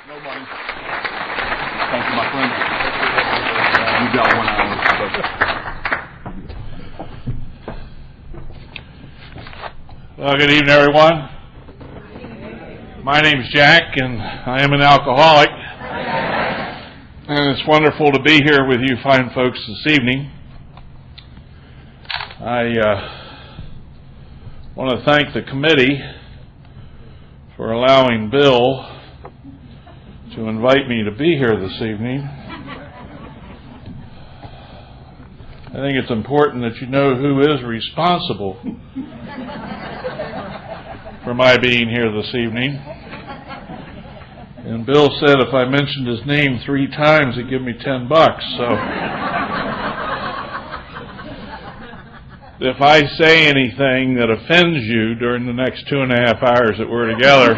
Nobody. Thank you, my friend. You got 1 hour. Well, good evening, everyone. My name's Jack, and I am an alcoholic. And it's wonderful to be here with you fine folks this evening. I want to thank the committee for allowing Bill to invite me to be here this evening. I think it's important that you know who is responsible for my being here this evening. And Bill said if I mentioned his name 3 times, he'd give me $10. So if I say anything that offends you during the next 2.5 hours that we're together,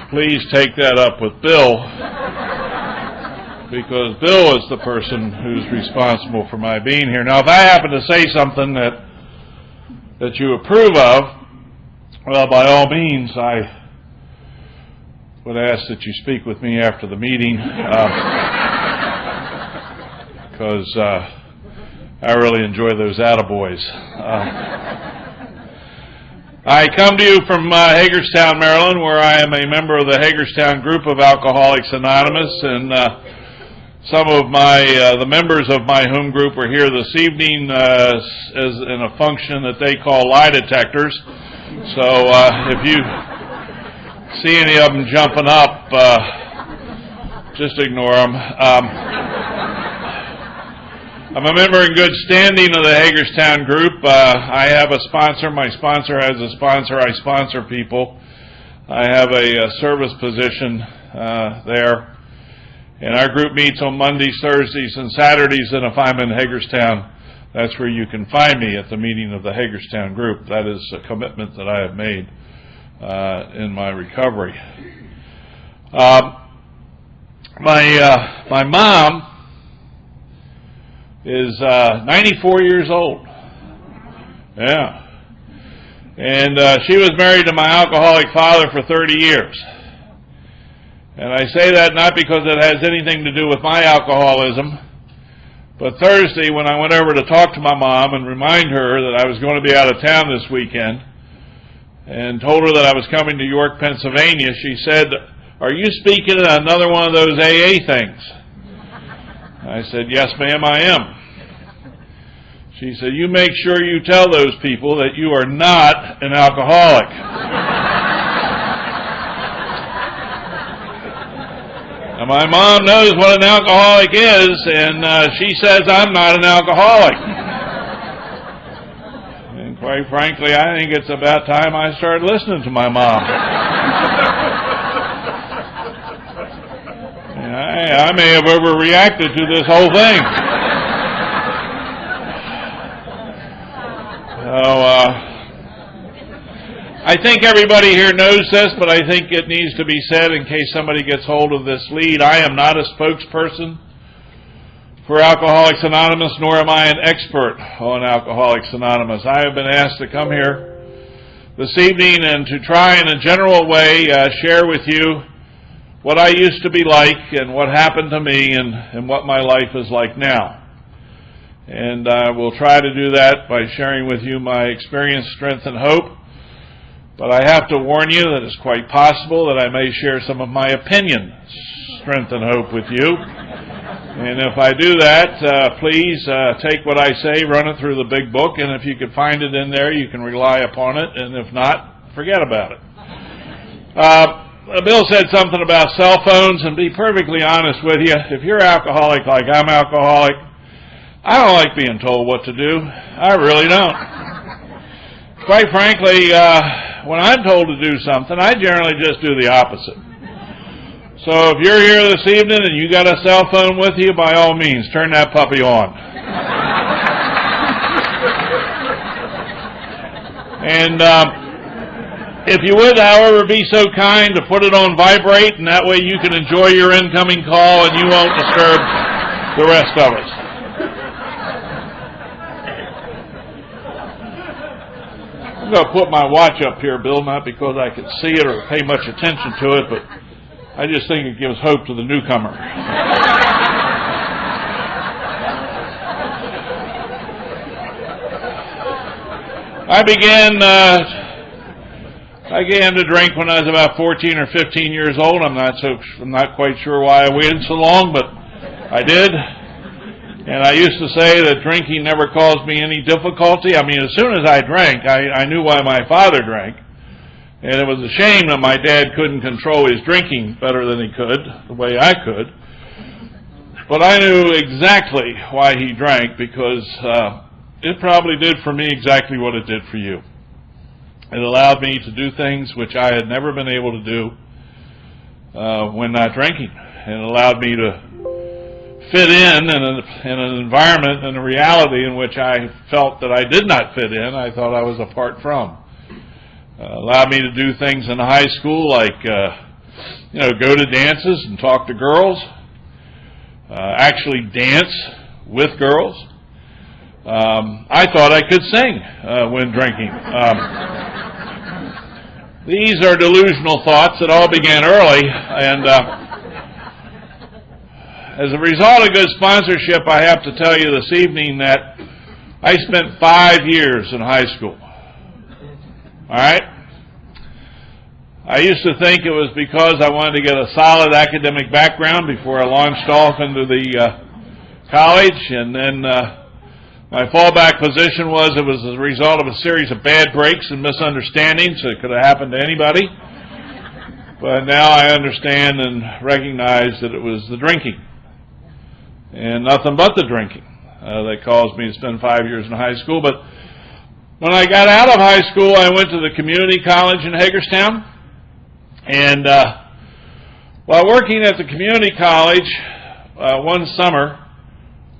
please take that up with Bill, because Bill is the person who's responsible for my being here. Now, if I happen to say something that you approve of, well, by all means, I would ask that you speak with me after the meeting, because I really enjoy those attaboys. I come to you from Hagerstown, Maryland, where I am a member of the Hagerstown group of Alcoholics Anonymous, and some of the members of my home group are here this evening as in a function that they call lie detectors. So if you see any of them jumping up, just ignore them. I'm a member in good standing of the Hagerstown group. I have a sponsor. My sponsor has a sponsor. I sponsor people. I have a service position there. And our group meets on Mondays, Thursdays, and Saturdays. And if I'm in Hagerstown, that's where you can find me, at the meeting of the Hagerstown group. That is a commitment that I have made in my recovery. My mom is 94 years old. Yeah. And she was married to my alcoholic father for 30 years. And I say that not because it has anything to do with my alcoholism, but Thursday when I went over to talk to my mom and remind her that I was going to be out of town this weekend and told her that I was coming to York, Pennsylvania, she said, "Are you speaking at another one of those AA things?" I said, "Yes, ma'am, I am." She said, "You make sure you tell those people that you are not an alcoholic." Now, my mom knows what an alcoholic is, and she says I'm not an alcoholic. And quite frankly, I think it's about time I started listening to my mom. I may have overreacted to this whole thing. So, I think everybody here knows this, but I think it needs to be said in case somebody gets hold of this lead. I am not a spokesperson for Alcoholics Anonymous, nor am I an expert on Alcoholics Anonymous. I have been asked to come here this evening and to try in a general way share with you what I used to be like and what happened to me and what my life is like now. And I will try to do that by sharing with you my experience, strength, and hope. But I have to warn you that it's quite possible that I may share some of my opinion, strength, and hope with you. And if I do that, please take what I say, run it through the big book, and if you can find it in there, you can rely upon it, and if not, forget about it. Bill said something about cell phones, and be perfectly honest with you, if you're alcoholic like I'm alcoholic, I don't like being told what to do. I really don't. Quite frankly, when I'm told to do something, I generally just do the opposite. So if you're here this evening and you got a cell phone with you, by all means, turn that puppy on. And if you would, however, be so kind to put it on vibrate, and that way you can enjoy your incoming call and you won't disturb the rest of us. going to put my watch up here, Bill, not because I can see it or pay much attention to it, but I just think it gives hope to the newcomer. I began to drink when I was about 14 or 15 years old. I'm not quite sure why I waited so long, but I did. And I used to say that drinking never caused me any difficulty. I mean, as soon as I drank, I knew why my father drank. And it was a shame that my dad couldn't control his drinking better than he could, the way I could. But I knew exactly why he drank, because it probably did for me exactly what it did for you. It allowed me to do things which I had never been able to do when not drinking. It allowed me to fit in an environment and a reality in which I felt that I did not fit in. I thought I was apart from. Allowed me to do things in high school like go to dances and talk to girls. Actually dance with girls. I thought I could sing when drinking. These are delusional thoughts that all began early, and as a result of good sponsorship, I have to tell you this evening that I spent 5 years in high school. All right? I used to think it was because I wanted to get a solid academic background before I launched off into the college, and then my fallback position was it was a result of a series of bad breaks and misunderstandings that could have happened to anybody. But now I understand and recognize that it was the drinking, and nothing but the drinking, that caused me to spend 5 years in high school. But when I got out of high school, I went to the community college in Hagerstown. And while working at the community college one summer,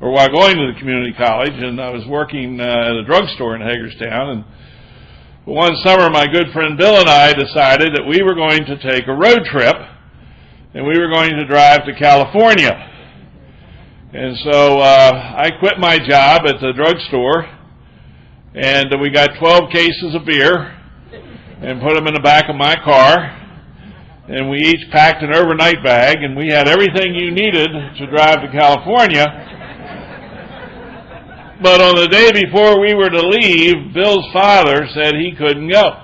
or while going to the community college, and I was working at a drugstore in Hagerstown, and one summer my good friend Bill and I decided that we were going to take a road trip, and we were going to drive to California. And so I quit my job at the drugstore, and we got 12 cases of beer and put them in the back of my car. And we each packed an overnight bag, and we had everything you needed to drive to California. But on the day before we were to leave, Bill's father said he couldn't go.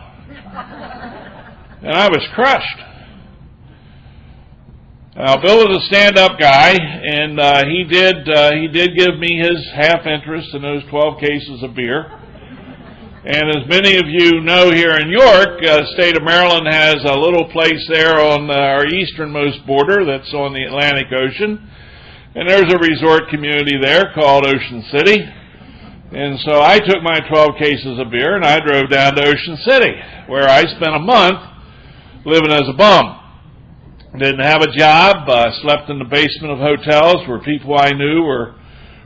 And I was crushed. Now, Bill was a stand-up guy, and he did give me his half interest in those 12 cases of beer. And as many of you know, here in York, the state of Maryland has a little place there on our easternmost border that's on the Atlantic Ocean. And there's a resort community there called Ocean City. And so I took my 12 cases of beer and I drove down to Ocean City, where I spent a month living as a bum. Didn't have a job, slept in the basement of hotels where people I knew were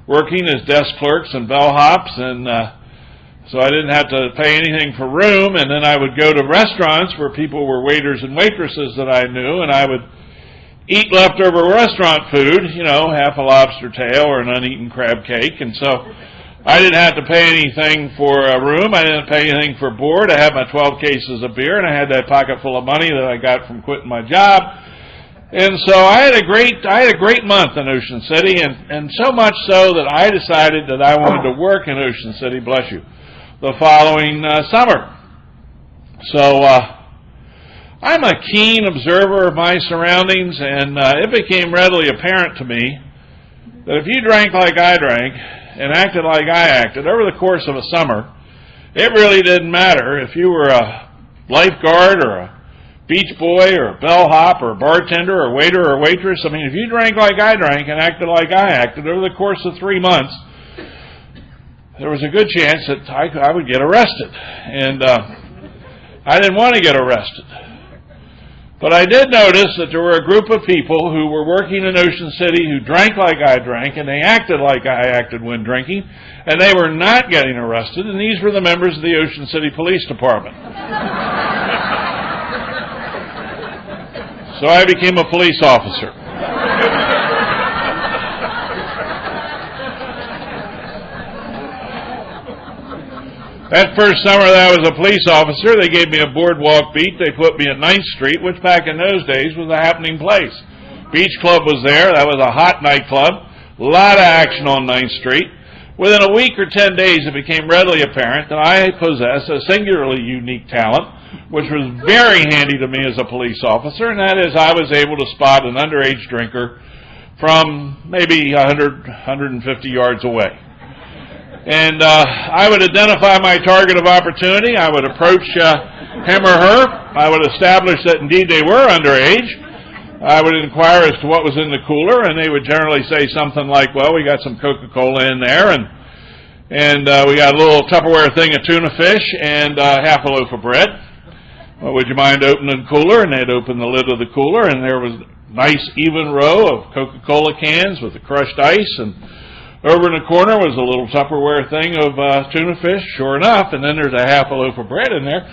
working as desk clerks and bellhops, and so I didn't have to pay anything for room. And then I would go to restaurants where people were waiters and waitresses that I knew, and I would eat leftover restaurant food, half a lobster tail or an uneaten crab cake. And so I didn't have to pay anything for a room. I didn't pay anything for board. I had my 12 cases of beer, and I had that pocket full of money that I got from quitting my job. And so I had a great month in Ocean City, and so much so that I decided that I wanted to work in Ocean City, bless you, the following summer. So I'm a keen observer of my surroundings, and it became readily apparent to me that if you drank like I drank and acted like I acted over the course of a summer, it really didn't matter if you were a lifeguard or a beach boy or a bellhop or a bartender or waiter or waitress. I mean, if you drank like I drank and acted like I acted over the course of 3 months, there was a good chance that I would get arrested. And I didn't want to get arrested. But I did notice that there were a group of people who were working in Ocean City who drank like I drank, and they acted like I acted when drinking, and they were not getting arrested, and these were the members of the Ocean City Police Department. So I became a police officer. That first summer that I was a police officer, they gave me a boardwalk beat. They put me at 9th Street, which back in those days was a happening place. Beach Club was there. That was a hot nightclub. A lot of action on 9th Street. Within a week or 10 days, it became readily apparent that I possess a singularly unique talent, which was very handy to me as a police officer, and that is I was able to spot an underage drinker from maybe 100, 150 yards away. And I would identify my target of opportunity. I would approach him or her. I would establish that indeed they were underage. I would inquire as to what was in the cooler, and they would generally say something like, well, we got some Coca-Cola in there, and we got a little Tupperware thing of tuna fish, and half a loaf of bread. Well, would you mind opening the cooler? And they'd open the lid of the cooler, and there was a nice even row of Coca-Cola cans with the crushed ice, and over in the corner was a little Tupperware thing of tuna fish, sure enough, and then there's a half a loaf of bread in there.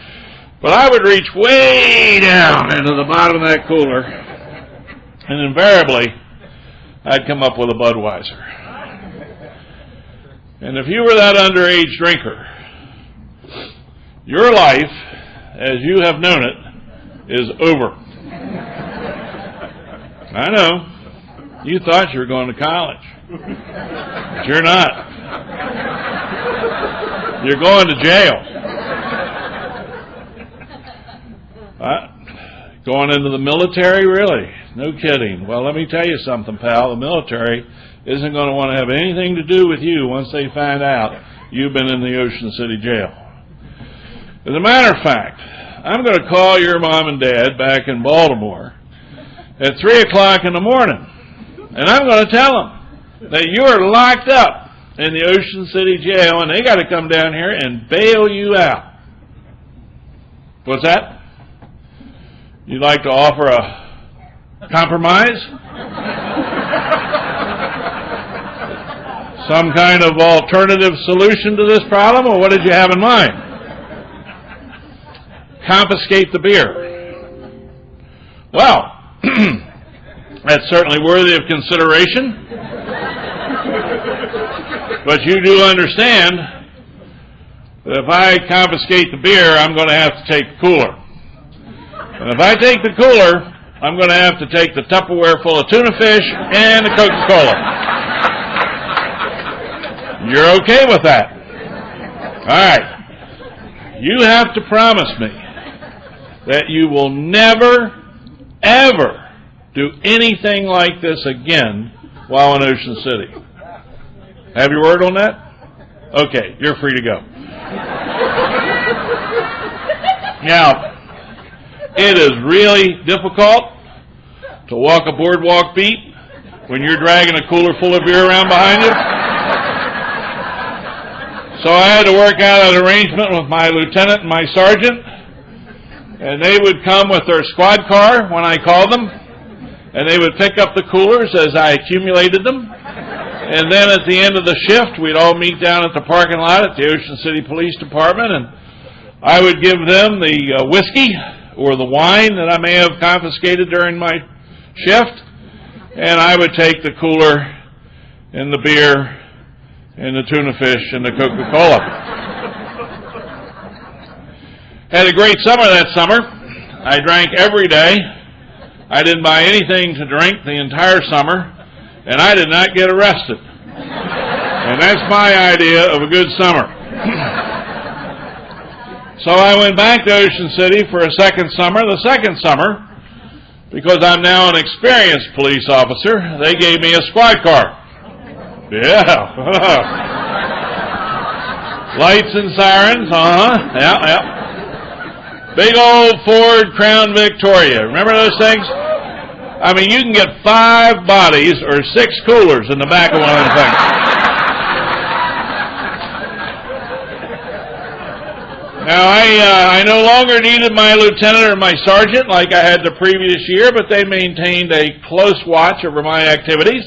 But I would reach way down into the bottom of that cooler, and invariably, I'd come up with a Budweiser. And if you were that underage drinker, your life, as you have known it, is over. I know. You thought you were going to college. But you're not. You're going to jail. Going into the military, really? No kidding. Well, let me tell you something, pal. The military isn't going to want to have anything to do with you once they find out you've been in the Ocean City jail. As a matter of fact, I'm going to call your mom and dad back in Baltimore at 3 o'clock in the morning, and I'm going to tell them that you are locked up in the Ocean City jail, and they got to come down here and bail you out. What's that? You'd like to offer a compromise? Some kind of alternative solution to this problem, or what did you have in mind? Confiscate the beer. Well, that's certainly worthy of consideration. But you do understand that if I confiscate the beer, I'm going to have to take the cooler. And if I take the cooler, I'm going to have to take the Tupperware full of tuna fish and the Coca-Cola. You're okay with that? All right. You have to promise me that you will never, ever do anything like this again while in Ocean City. Have your word on that? Okay, you're free to go. Now, it is really difficult to walk a boardwalk beat when you're dragging a cooler full of beer around behind you. So I had to work out an arrangement with my lieutenant and my sergeant, and they would come with their squad car when I called them, and they would pick up the coolers as I accumulated them. And then at the end of the shift, we'd all meet down at the parking lot at the Ocean City Police Department, and I would give them the whiskey or the wine that I may have confiscated during my shift, and I would take the cooler and the beer and the tuna fish and the Coca-Cola. Had a great summer that summer. I drank every day. I didn't buy anything to drink the entire summer, and I did not get arrested. And that's my idea of a good summer. So I went back to Ocean City for a second summer. The second summer, because I'm now an experienced police officer, they gave me a squad car. Yeah. Lights and sirens, yeah. Big old Ford Crown Victoria. Remember those things? I mean, you can get 5 bodies or 6 coolers in the back of one of them things. Now, I no longer needed my lieutenant or my sergeant like I had the previous year, but they maintained a close watch over my activities.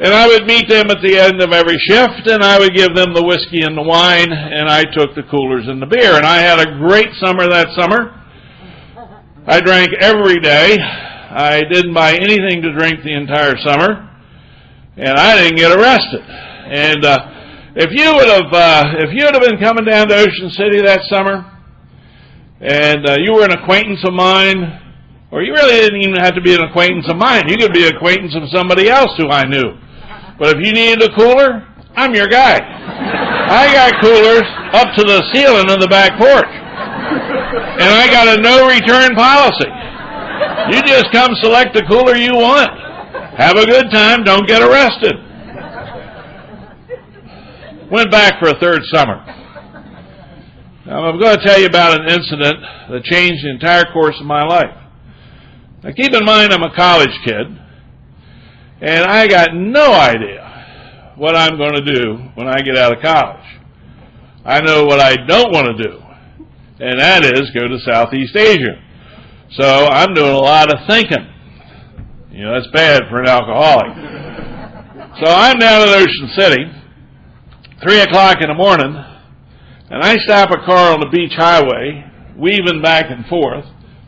And I would meet them at the end of every shift, and I would give them the whiskey and the wine, and I took the coolers and the beer. And I had a great summer that summer. I drank every day. I didn't buy anything to drink the entire summer, and I didn't get arrested. And If you would have been coming down to Ocean City that summer, and you were an acquaintance of mine, or you really didn't even have to be an acquaintance of mine. You could be an acquaintance of somebody else who I knew. But if you needed a cooler, I'm your guy. I got coolers up to the ceiling of the back porch. And I got a no-return policy. You just come select the cooler you want. Have a good time, don't get arrested. Went back for a third summer. Now, I'm going to tell you about an incident that changed the entire course of my life. Now, keep in mind I'm a college kid, and I got no idea what I'm going to do when I get out of college. I know what I don't want to do, and that is go to Southeast Asia. So I'm doing a lot of thinking. You know, that's bad for an alcoholic. So I'm down at Ocean City, 3 o'clock in the morning, and I stop a car on the beach highway, weaving back and forth.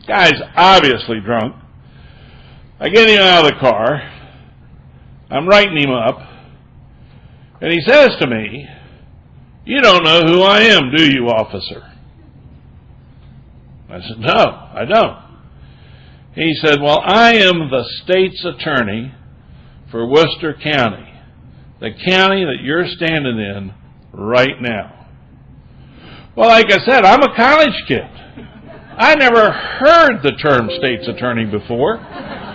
Guy's obviously drunk. I get him out of the car. I'm writing him up. And he says to me, "You don't know who I am, do you, officer?" I said, "No, I don't." He said, "Well, I am the state's attorney for Worcester County, the county that you're standing in right now." Well, like I said, I'm a college kid. I never heard the term state's attorney before.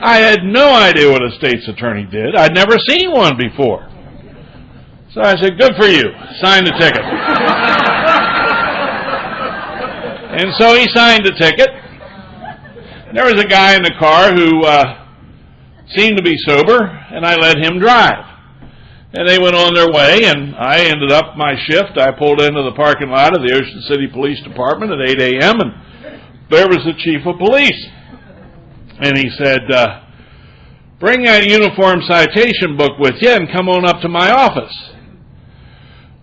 I had no idea what a state's attorney did. I'd never seen one before. So I said, "Good for you. Sign the ticket." And so he signed the ticket. There was a guy in the car who seemed to be sober, and I let him drive. And they went on their way, and I ended up my shift. I pulled into the parking lot of the Ocean City Police Department at 8 a.m., and there was the chief of police. And he said, "Bring that uniform citation book with you and come on up to my office."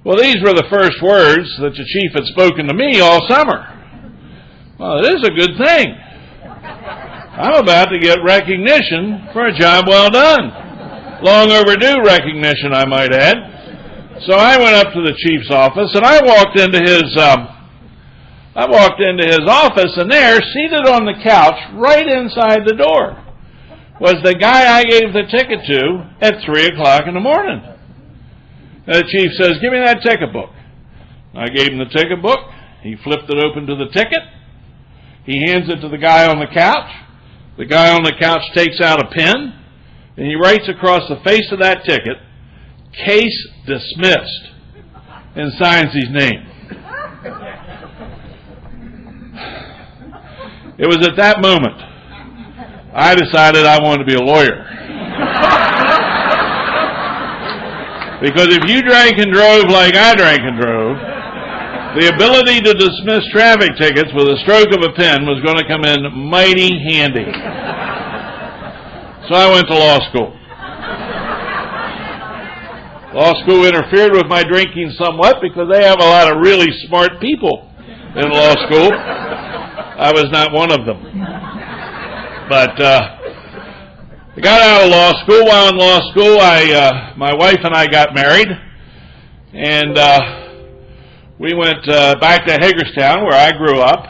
Well, these were the first words that the chief had spoken to me all summer. Well, it is a good thing. I'm about to get recognition for a job well done. Long overdue recognition, I might add. So I went up to the chief's office, and I walked into his office, and there, seated on the couch, right inside the door, was the guy I gave the ticket to at 3 o'clock in the morning. And the chief says, "Give me that ticket book." I gave him the ticket book. He flipped it open to the ticket. He hands it to the guy on the couch. The guy on the couch takes out a pen, and he writes across the face of that ticket, "Case dismissed," and signs his name. It was at that moment I decided I wanted to be a lawyer. Because if you drank and drove like I drank and drove, the ability to dismiss traffic tickets with a stroke of a pen was going to come in mighty handy. So I went to law school. Law school interfered with my drinking somewhat because they have a lot of really smart people in law school. I was not one of them. But I got out of law school. While in law school, my wife and I got married, and we went back to Hagerstown, where I grew up,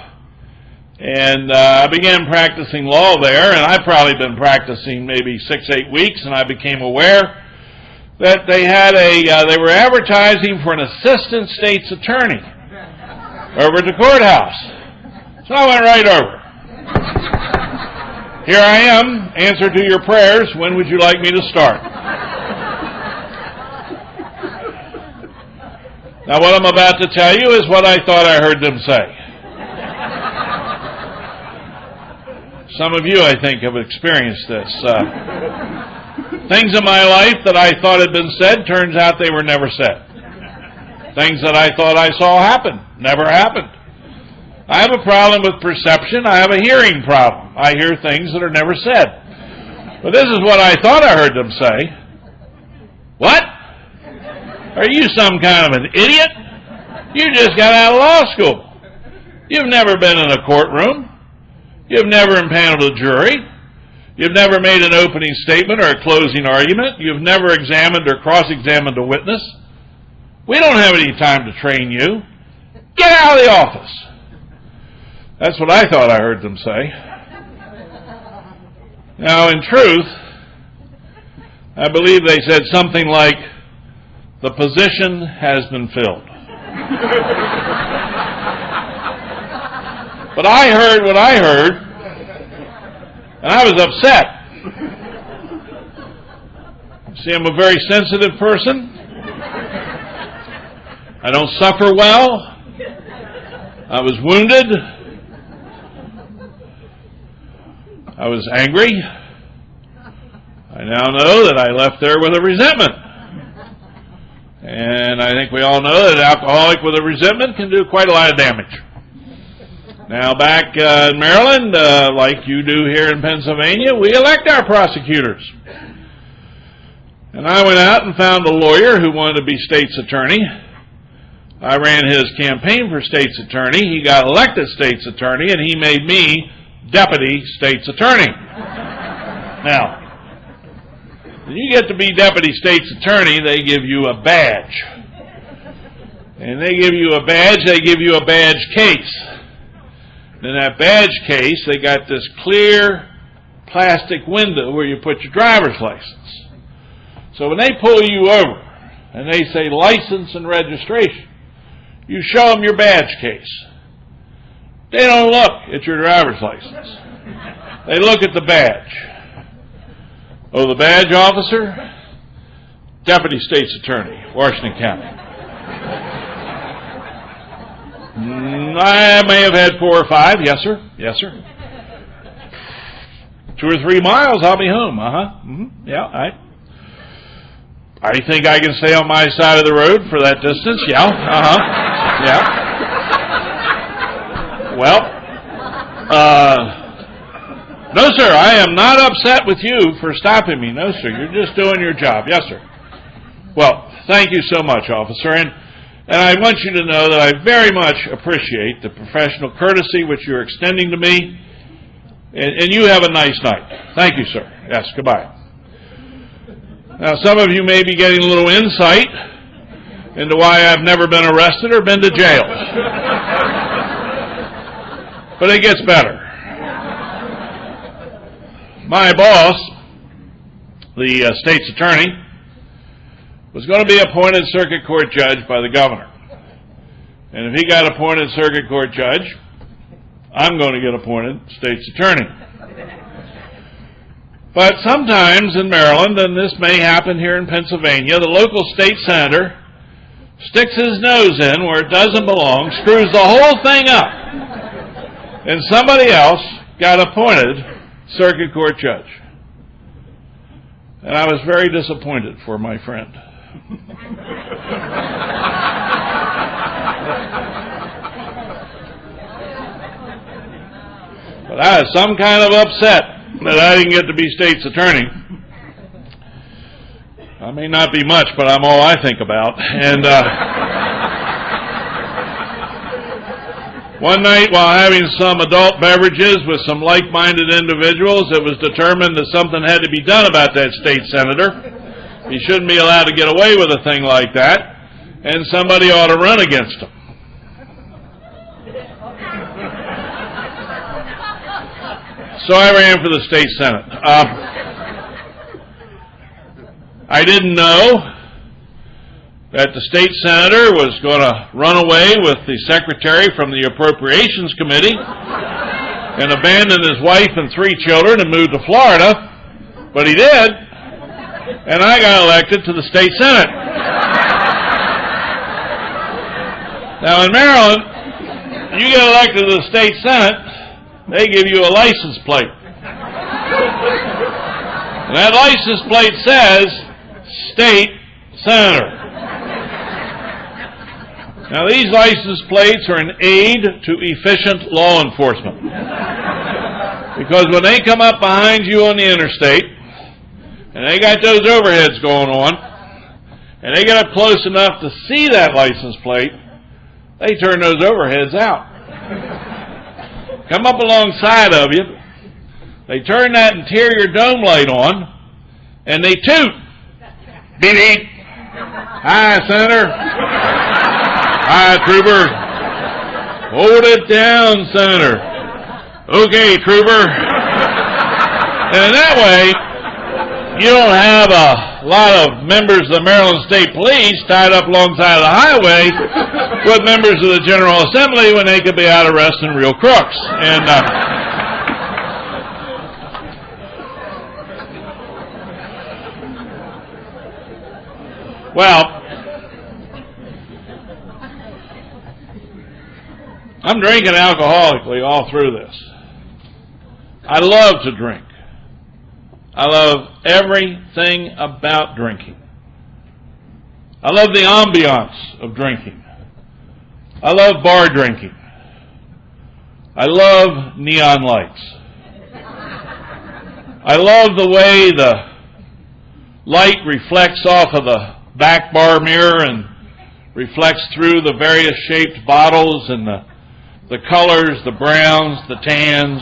and I began practicing law there, and I'd probably been practicing maybe 6-8 weeks, and I became aware that they were advertising for an assistant state's attorney over at the courthouse. So I went right over. Here I am, answer to your prayers. When would you like me to start? Now, what I'm about to tell you is what I thought I heard them say. Some of you, I think, have experienced this. Things in my life that I thought had been said, turns out they were never said. Things that I thought I saw happen, never happened. I have a problem with perception. I have a hearing problem. I hear things that are never said. But this is what I thought I heard them say. "What? Are you some kind of an idiot? You just got out of law school. You've never been in a courtroom. You've never impaneled a jury. You've never made an opening statement or a closing argument. You've never examined or cross-examined a witness. We don't have any time to train you. Get out of the office. That's what I thought I heard them say. Now, in truth, I believe they said something like, the position has been filled. But I heard what I heard, and I was upset. See, I'm a very sensitive person. I don't suffer well. I was wounded. I was angry. I now know that I left there with a resentment. And I think we all know that an alcoholic with a resentment can do quite a lot of damage. Now, back in Maryland, like you do here in Pennsylvania, we elect our prosecutors. And I went out and found a lawyer who wanted to be state's attorney. I ran his campaign for state's attorney. He got elected state's attorney, and he made me deputy state's attorney. Now, when you get to be deputy state's attorney, they give you a badge. And they give you a badge case. In that badge case, they got this clear plastic window where you put your driver's license. So when they pull you over and they say license and registration, you show them your badge case. They don't look at your driver's license. They look at the badge. Oh, the badge officer? Deputy State's Attorney, Washington County. I may have had 4 or 5. Yes, sir. Yes, sir. 2 or 3 miles, I'll be home. Yeah, I think I can stay on my side of the road for that distance. Yeah. Yeah. Well, no, sir, I am not upset with you for stopping me. No, sir, you're just doing your job. Yes, sir. Well, thank you so much, officer. And I want you to know that I very much appreciate the professional courtesy which you're extending to me. And you have a nice night. Thank you, sir. Yes, goodbye. Now, some of you may be getting a little insight into why I've never been arrested or been to jail. But it gets better. My boss, the state's attorney, was going to be appointed circuit court judge by the governor. And if he got appointed circuit court judge, I'm going to get appointed state's attorney. But sometimes in Maryland, and this may happen here in Pennsylvania, the local state senator sticks his nose in where it doesn't belong, screws the whole thing up, and somebody else got appointed circuit court judge. And I was very disappointed for my friend. But I was some kind of upset that I didn't get to be state's attorney. I may not be much, but I'm all I think about. And one night while having some adult beverages with some like-minded individuals, it was determined that something had to be done about that state senator. He shouldn't be allowed to get away with a thing like that, and somebody ought to run against him. So I ran for the state senate. I didn't know that the state senator was going to run away with the secretary from the Appropriations Committee and abandon his wife and 3 children and move to Florida, but he did, and I got elected to the state senate. Now in Maryland, you get elected to the state senate, they give you a license plate. And that license plate says, State Senator. Now these license plates are an aid to efficient law enforcement. Because when they come up behind you on the interstate, and they got those overheads going on, and they get up close enough to see that license plate, they turn those overheads out. Come up alongside of you, they turn that interior dome light on, and they toot. Beep, beep. Hi, Senator. Hi, Trooper. Hold it down, Senator. Okay, Trooper. And that way, you don't have a lot of members of the Maryland State Police tied up alongside of the highway with members of the General Assembly when they could be out arresting real crooks. And well, I'm drinking alcoholically all through this. I love to drink. I love everything about drinking. I love the ambiance of drinking. I love bar drinking. I love neon lights. I love the way the light reflects off of the back bar mirror and reflects through the various shaped bottles and the colors, the browns, the tans,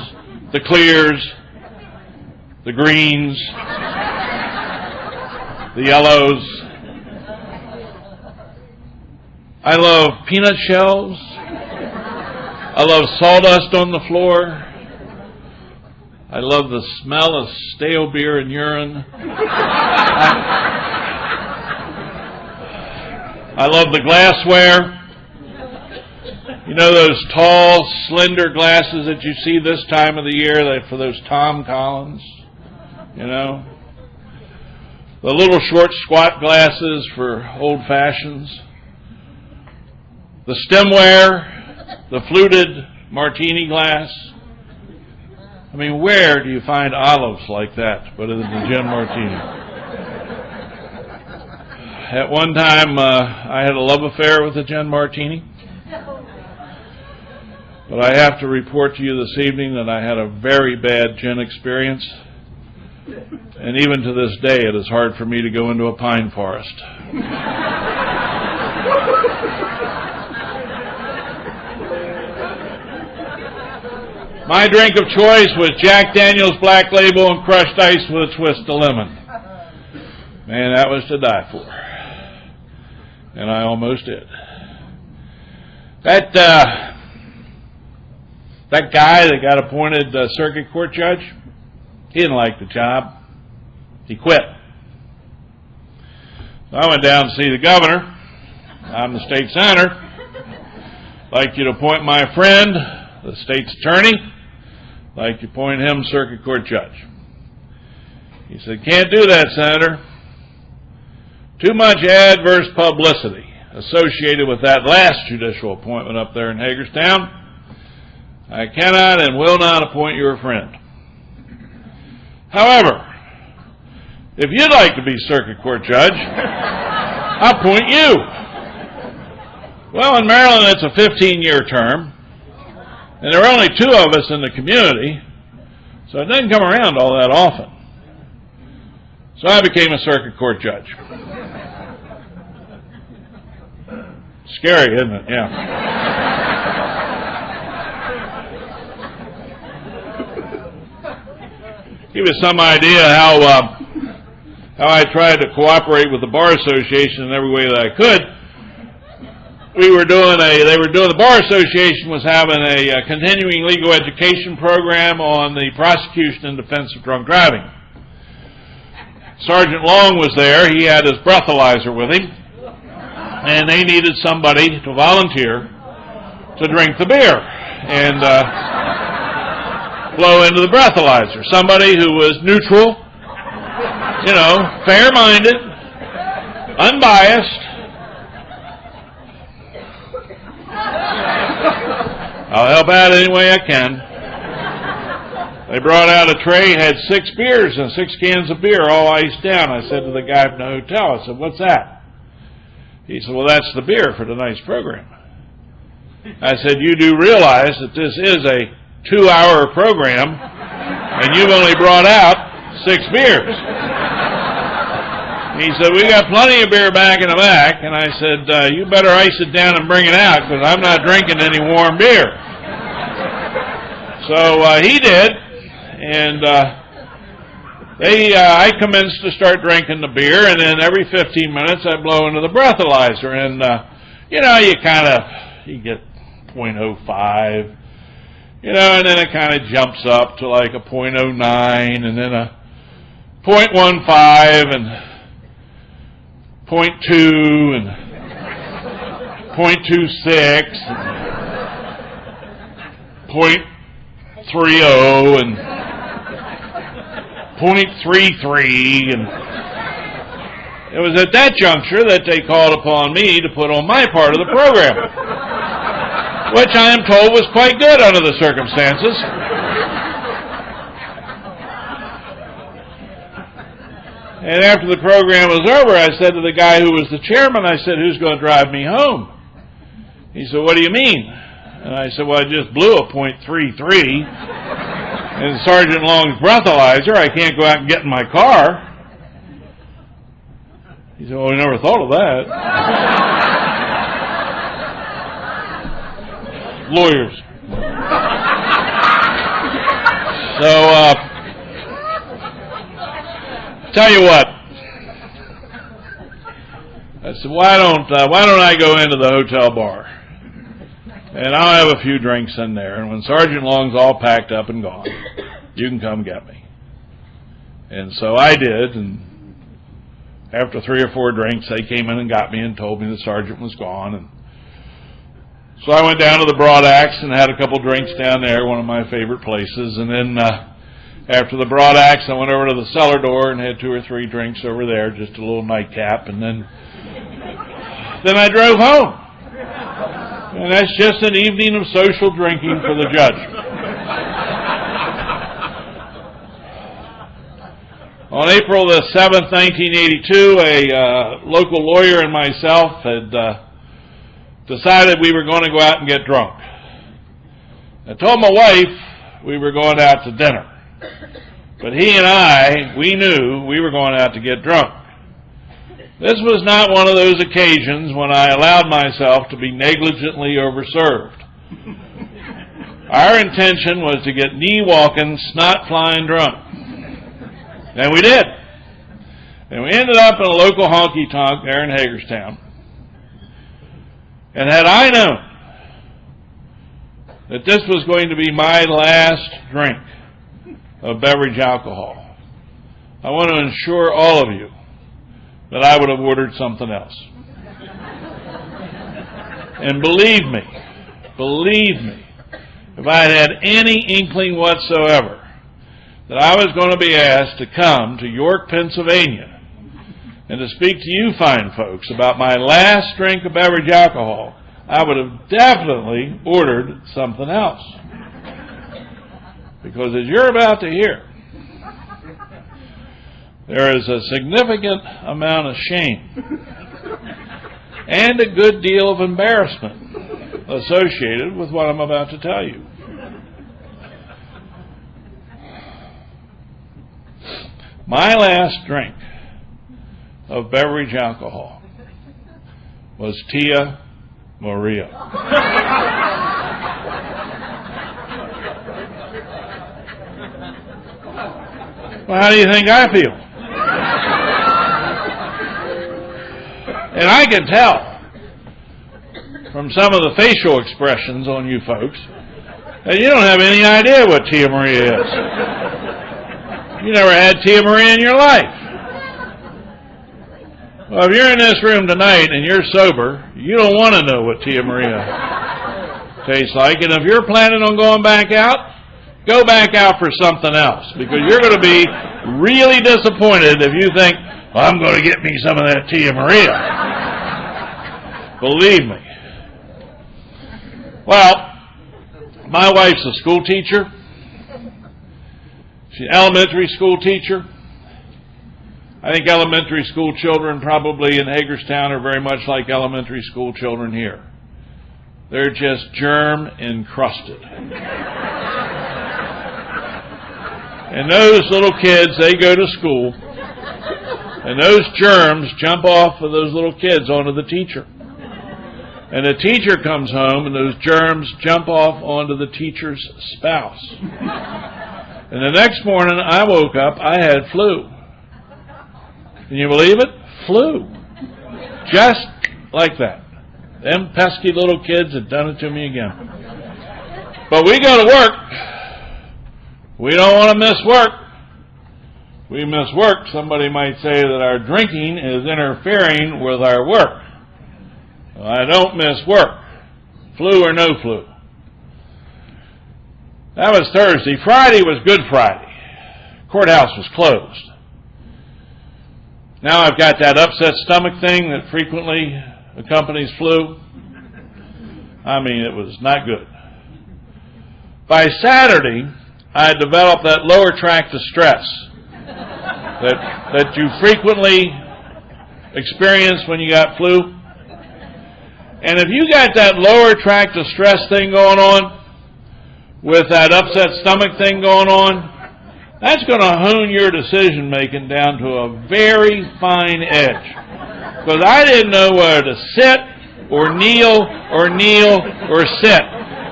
the clears, the greens, the yellows. I love peanut shells. I love sawdust on the floor. I love the smell of stale beer and urine. I love the glassware. You know those tall, slender glasses that you see this time of the year for those Tom Collins? You know? The little short, squat glasses for old fashions. The stemware, the fluted martini glass. I mean, where do you find olives like that but in the gin martini? At one time, I had a love affair with a gin martini. But I have to report to you this evening that I had a very bad gin experience. And even to this day, it is hard for me to go into a pine forest. My drink of choice was Jack Daniel's Black Label and crushed ice with a twist of lemon. Man, that was to die for. And I almost did. That guy that got appointed circuit court judge, he didn't like the job. He quit. So I went down to see the governor. I'm the state senator. I'd like you to appoint my friend, the state's attorney. I'd like you to appoint him circuit court judge. He said, can't do that, Senator. Too much adverse publicity associated with that last judicial appointment up there in Hagerstown. I cannot and will not appoint your friend. However, if you'd like to be circuit court judge, I'll appoint you. Well, in Maryland, it's a 15-year term, and there are only 2 of us in the community, so it doesn't come around all that often. So I became a circuit court judge. Scary, isn't it? Yeah. Give you some idea how I tried to cooperate with the Bar Association in every way that I could. The Bar Association was having a continuing legal education program on the prosecution and defense of drunk driving. Sergeant Long was there. He had his breathalyzer with him, and they needed somebody to volunteer to drink the beer and blow into the breathalyzer. Somebody who was neutral, fair-minded, unbiased. I'll help out any way I can. They brought out a tray, had 6 beers and 6 cans of beer all iced down. I said to the guy from the hotel, I said, what's that? He said, well, that's the beer for tonight's program. I said, you do realize that this is a 2-hour program, and you've only brought out 6 beers. He said, we got plenty of beer back in the back. And I said, you better ice it down and bring it out, because I'm not drinking any warm beer. So he did, and I commenced to start drinking the beer, and then every 15 minutes I blow into the breathalyzer, and you get 0.05, and then it kind of jumps up to like a 0.09, and then a 0.15, and 0.2, and 0.26, and 0.30, and 0.33, and it was at that juncture that they called upon me to put on my part of the program, which I am told was quite good under the circumstances. And after the program was over, I said to the guy who was the chairman, I said, "Who's going to drive me home?" He said, "What do you mean?" And I said, "Well, I just blew a .33 in Sergeant Long's breathalyzer. I can't go out and get in my car." He said, "Well, we never thought of that." Lawyers. So, tell you what. I said, why don't I go into the hotel bar? And I'll have a few drinks in there, and when Sergeant Long's all packed up and gone, you can come get me. And so I did, and after 3 or 4 drinks, they came in and got me and told me the sergeant was gone. And so I went down to the Broad Axe and had a couple drinks down there, one of my favorite places. And then after the Broad Axe, I went over to the cellar door and had 2 or 3 drinks over there, just a little nightcap. And then I drove home. And that's just an evening of social drinking for the judge. On April the 7th, 1982, a local lawyer and myself had decided we were going to go out and get drunk. I told my wife we were going out to dinner. But he and I, we knew we were going out to get drunk. This was not one of those occasions when I allowed myself to be negligently overserved. Our intention was to get knee-walking, snot-flying drunk. And we did. And we ended up in a local honky-tonk there in Hagerstown. And had I known that this was going to be my last drink of beverage alcohol, I want to assure all of you that I would have ordered something else. And believe me, if I had any inkling whatsoever that I was going to be asked to come to York, Pennsylvania, and to speak to you fine folks about my last drink of beverage alcohol, I would have definitely ordered something else. Because as you're about to hear, there is a significant amount of shame and a good deal of embarrassment associated with what I'm about to tell you. My last drink of beverage alcohol was Tia Maria. Well, how do you think I feel? And I can tell from some of the facial expressions on you folks that you don't have any idea what Tia Maria is. You never had Tia Maria in your life. Well, if you're in this room tonight and you're sober, you don't want to know what Tia Maria tastes like. And if you're planning on going back out, go back out for something else, because you're going to be really disappointed if you think, well, I'm going to get me some of that Tia Maria. Believe me. Well, my wife's a school teacher. She's an elementary school teacher. I think elementary school children probably in Hagerstown are very much like elementary school children here. They're just germ encrusted. And those little kids, they go to school, and those germs jump off of those little kids onto the teacher. And the teacher comes home, and those germs jump off onto the teacher's spouse. And the next morning I woke up, I had flu. Can you believe it? Flu. Just like that. Them pesky little kids had done it to me again. But we go to work. We don't want to miss work. We miss work. Somebody might say that our drinking is interfering with our work. Well, I don't miss work. Flu or no flu. That was Thursday. Friday was Good Friday. Courthouse was closed. Now I've got that upset stomach thing that frequently accompanies flu. I mean, it was not good. By Saturday, I had developed that lower tract of stress that you frequently experience when you got flu. And if you got that lower tract of stress thing going on, with that upset stomach thing going on, that's going to hone your decision making down to a very fine edge. Because I didn't know whether to sit or kneel or sit.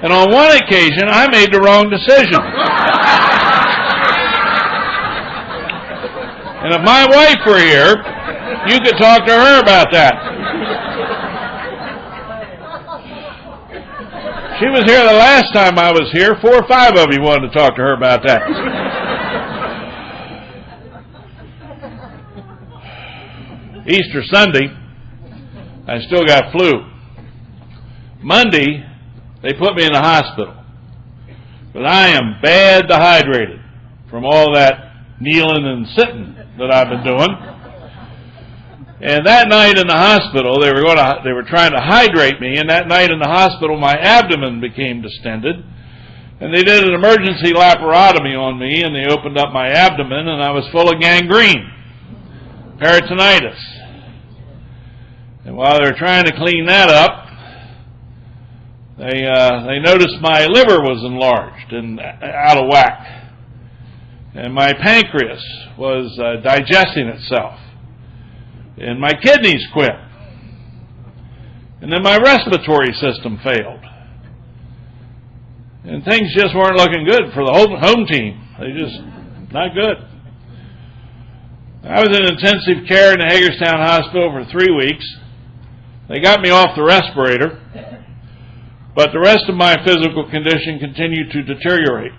And on one occasion, I made the wrong decision. And if my wife were here, you could talk to her about that. She was here the last time I was here. 4 or 5 of you wanted to talk to her about that. Easter Sunday, I still got flu. Monday, they put me in the hospital. But I am bad dehydrated from all that kneeling and sitting that I've been doing. And that night in the hospital, they were trying to hydrate me, and that night in the hospital, my abdomen became distended. And they did an emergency laparotomy on me, and they opened up my abdomen, and I was full of gangrene, peritonitis. And while they were trying to clean that up, they noticed my liver was enlarged and out of whack. And my pancreas was digesting itself. And my kidneys quit. And then my respiratory system failed. And things just weren't looking good for the home team. They just, not good. I was in intensive care in the Hagerstown Hospital for 3 weeks. They got me off the respirator, but the rest of my physical condition continued to deteriorate.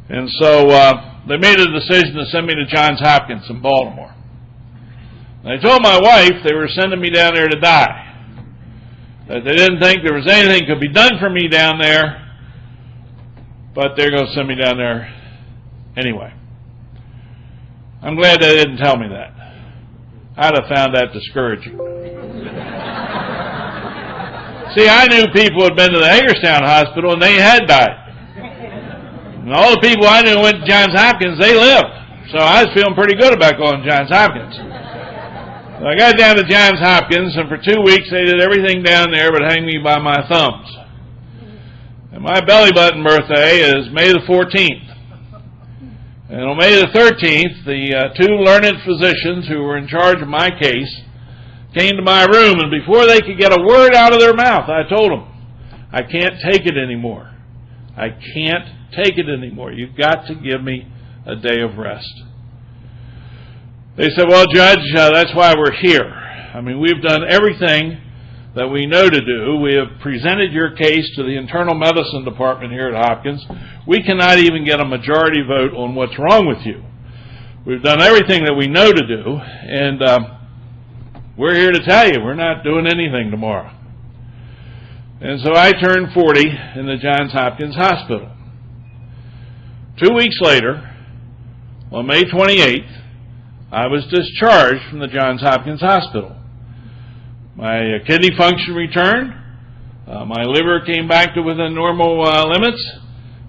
And so they made a decision to send me to Johns Hopkins in Baltimore. And I told my wife they were sending me down there to die. That they didn't think there was anything could be done for me down there, but they're going to send me down there anyway. I'm glad they didn't tell me that. I'd have found that discouraging. See, I knew people who had been to the Hagerstown Hospital and they had died. And all the people I knew went to Johns Hopkins, they lived. So I was feeling pretty good about going to Johns Hopkins. So I got down to Johns Hopkins, and for 2 weeks they did everything down there but hang me by my thumbs. And my belly button birthday is May the 14th. And on May the 13th, the 2 learned physicians who were in charge of my case came to my room, and before they could get a word out of their mouth, I told them, I can't take it anymore. I can't take it anymore. You've got to give me a day of rest. They said, well, Judge, that's why we're here. I mean, we've done everything that we know to do. We have presented your case to the internal medicine department here at Hopkins. We cannot even get a majority vote on what's wrong with you. We've done everything that we know to do, and we're here to tell you we're not doing anything tomorrow. And so I turned 40 in the Johns Hopkins Hospital. 2 weeks later, on May 28th, I was discharged from the Johns Hopkins Hospital. My kidney function returned. My liver came back to within normal limits.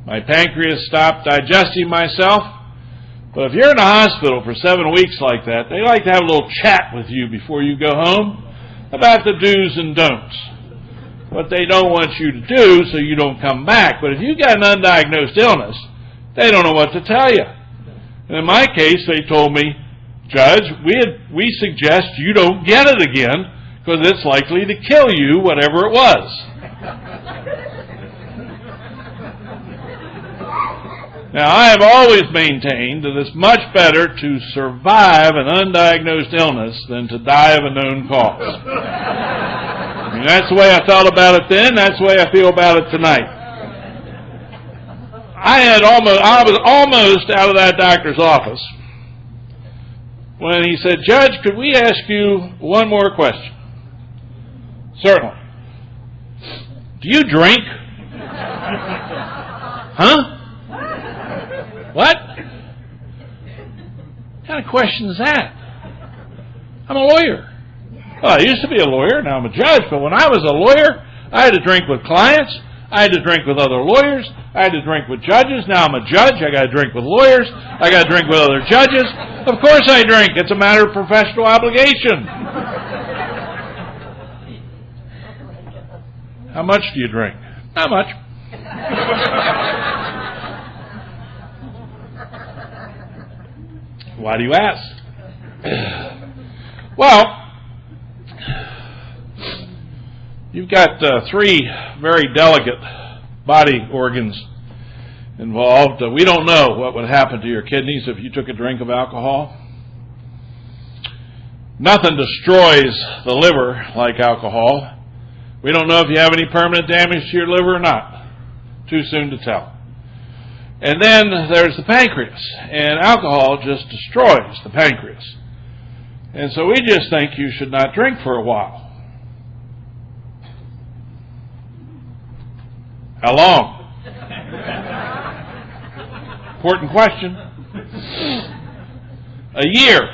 My pancreas stopped digesting myself. But if you're in a hospital for 7 weeks like that, they like to have a little chat with you before you go home about the do's and don'ts. What they don't want you to do so you don't come back. But if you've got an undiagnosed illness, they don't know what to tell you. And in my case, they told me, Judge, we suggest you don't get it again because it's likely to kill you, whatever it was. Now, I have always maintained that it's much better to survive an undiagnosed illness than to die of a known cause. I mean, that's the way I thought about it then, that's the way I feel about it tonight. I was almost out of that doctor's office when he said, "Judge, could we ask you one more question?" "Certainly." "Do you drink?" "Huh? What? What kind of question is that? I'm a lawyer." "Well, I used to be a lawyer, now I'm a judge, but when I was a lawyer, I had to drink with clients, I had to drink with other lawyers, I had to drink with judges. Now I'm a judge, I got to drink with lawyers, I got to drink with other judges. Of course I drink, it's a matter of professional obligation." "How much do you drink?" "Not much." "Why do you ask?" "Well, you've got 3 very delicate body organs involved. We don't know what would happen to your kidneys if you took a drink of alcohol. Nothing destroys the liver like alcohol. We don't know if you have any permanent damage to your liver or not. Too soon to tell. And then there's the pancreas, and alcohol just destroys the pancreas. And so we just think you should not drink for a while." "How long?" Important question. "A year."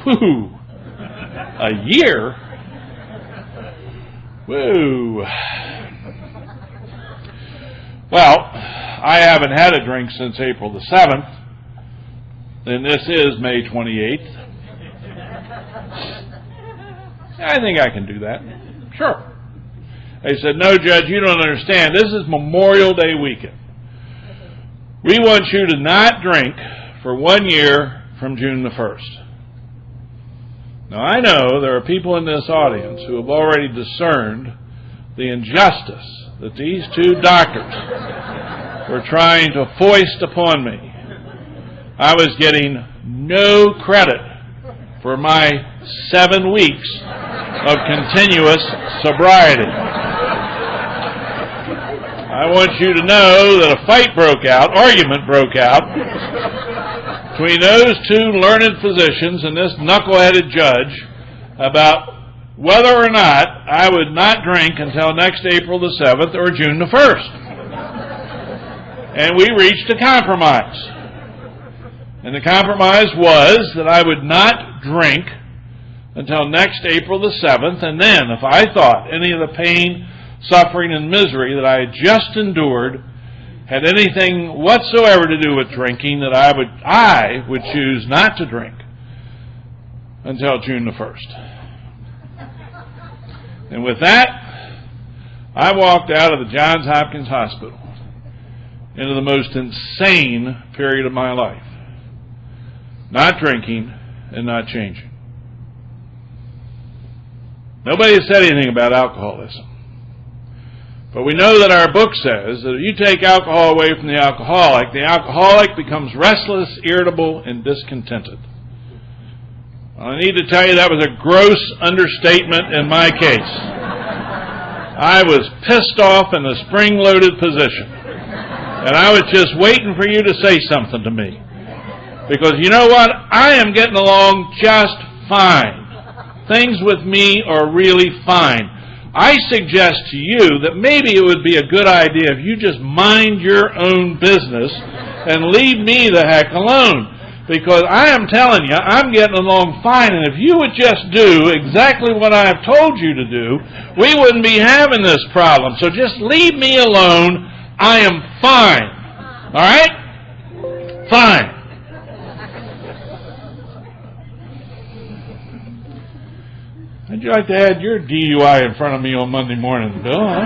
Whew. A year? Woo. Well, I haven't had a drink since April the 7th, and this is May 28th. I think I can do that. Sure. They said, "No, Judge, you don't understand. This is Memorial Day weekend. We want you to not drink for 1 year from June the 1st. Now, I know there are people in this audience who have already discerned the injustice that these 2 doctors were trying to foist upon me. I was getting no credit for my 7 weeks of continuous sobriety. I want you to know that a argument broke out between those 2 learned physicians and this knuckleheaded judge about whether or not I would not drink until next April the 7th or June the 1st. And we reached a compromise. And the compromise was that I would not drink until next April the 7th, and then if I thought any of the pain, suffering, and misery that I had just endured had anything whatsoever to do with drinking, that I would choose not to drink until June the 1st. And with that, I walked out of the Johns Hopkins Hospital into the most insane period of my life. Not drinking and not changing. Nobody has said anything about alcoholism. But we know that our book says that if you take alcohol away from the alcoholic becomes restless, irritable, and discontented. I need to tell you that was a gross understatement in my case. I was pissed off in a spring-loaded position. And I was just waiting for you to say something to me. Because you know what? I am getting along just fine. Things with me are really fine. I suggest to you that maybe it would be a good idea if you just mind your own business and leave me the heck alone. Because I am telling you, I'm getting along fine, and if you would just do exactly what I have told you to do, we wouldn't be having this problem. So just leave me alone. I am fine. All right? Fine. How'd you like to add your DUI in front of me on Monday morning, Bill? Huh?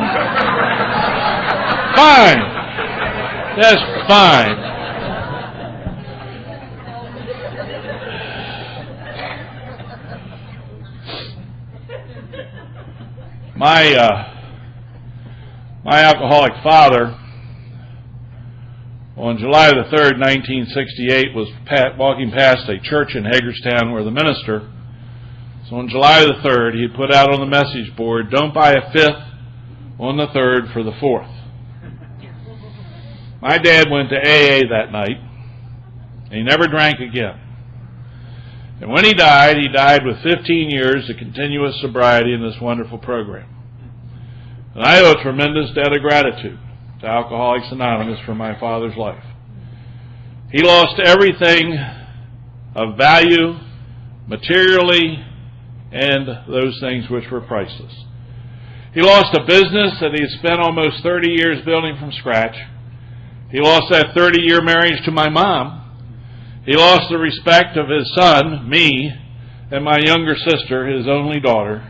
Fine. Just fine. My alcoholic father On July the 3rd, 1968, was walking past a church in Hagerstown where the minister, so on July the 3rd, he put out on the message board, "Don't buy a fifth on the 3rd for the 4th." My dad went to AA that night, and he never drank again. And when he died with 15 years of continuous sobriety in this wonderful program. And I owe a tremendous debt of gratitude to Alcoholics Anonymous for my father's life. He lost everything of value, materially, and those things which were priceless. He lost a business that he had spent almost 30 years building from scratch. He lost that 30-year marriage to my mom. He lost the respect of his son, me, and my younger sister, his only daughter.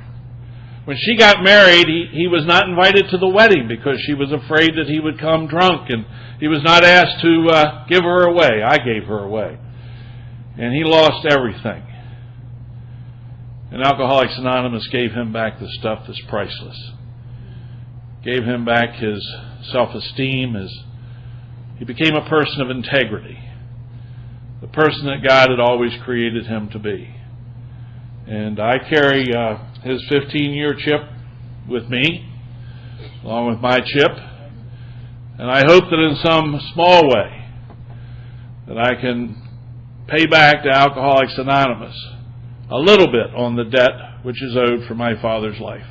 When she got married, he was not invited to the wedding because she was afraid that he would come drunk, and he was not asked to give her away. I gave her away. And he lost everything. And Alcoholics Anonymous gave him back the stuff that's priceless. Gave him back his self-esteem. He became a person of integrity. The person that God had always created him to be. And I carry his 15-year chip with me, along with my chip. And I hope that in some small way that I can pay back to Alcoholics Anonymous a little bit on the debt which is owed for my father's life.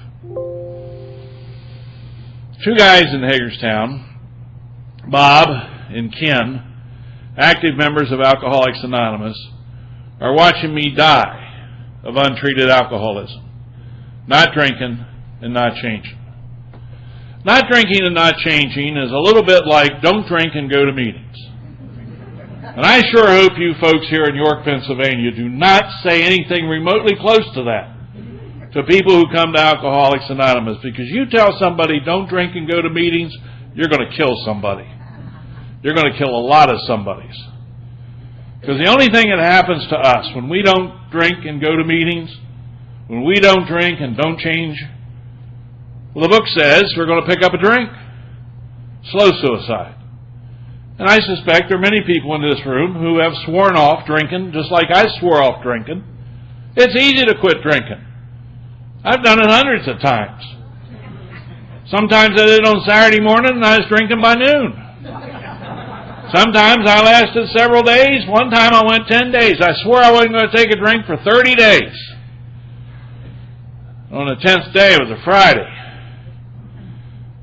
Two guys in Hagerstown, Bob and Ken, active members of Alcoholics Anonymous, are watching me die of untreated alcoholism. Not drinking and not changing. Not drinking and not changing is a little bit like don't drink and go to meetings. And I sure hope you folks here in York, Pennsylvania do not say anything remotely close to that to people who come to Alcoholics Anonymous, because you tell somebody don't drink and go to meetings, you're going to kill somebody. You're going to kill a lot of somebodies. Because the only thing that happens to us when we don't drink and go to meetings, when we don't drink and don't change, well, the book says we're going to pick up a drink. Slow suicide. And I suspect there are many people in this room who have sworn off drinking, just like I swore off drinking. It's easy to quit drinking. I've done it hundreds of times. Sometimes I did it on Saturday morning and I was drinking by noon. Sometimes I lasted several days. One time I went 10 days. I swore I wasn't going to take a drink for 30 days. On the 10th day, it was a Friday.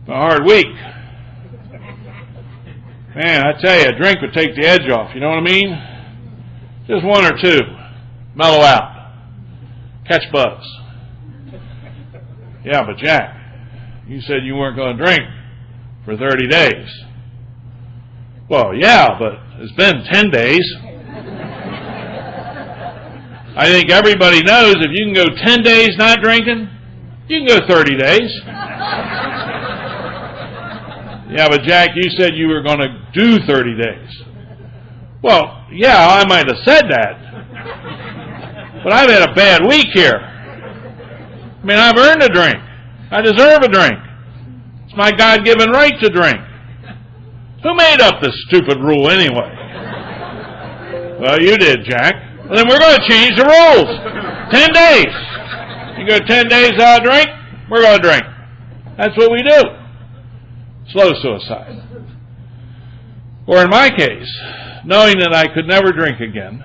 A hard week. Man, I tell you, a drink would take the edge off, you know what I mean? Just one or two. Mellow out. Catch buzz. Yeah, but Jack, you said you weren't going to drink for 30 days. Well, yeah, but it's been 10 days. I think everybody knows if you can go 10 days not drinking, you can go 30 days. Yeah, but Jack, you said you were going to do 30 days. Well, yeah, I might have said that. But I've had a bad week here. I mean, I've earned a drink. I deserve a drink. It's my God-given right to drink. Who made up this stupid rule anyway? Well, you did, Jack. Well, then we're going to change the rules. 10 days. You go 10 days without a drink, we're going to drink. That's what we do. Slow suicide. Or in my case, knowing that I could never drink again,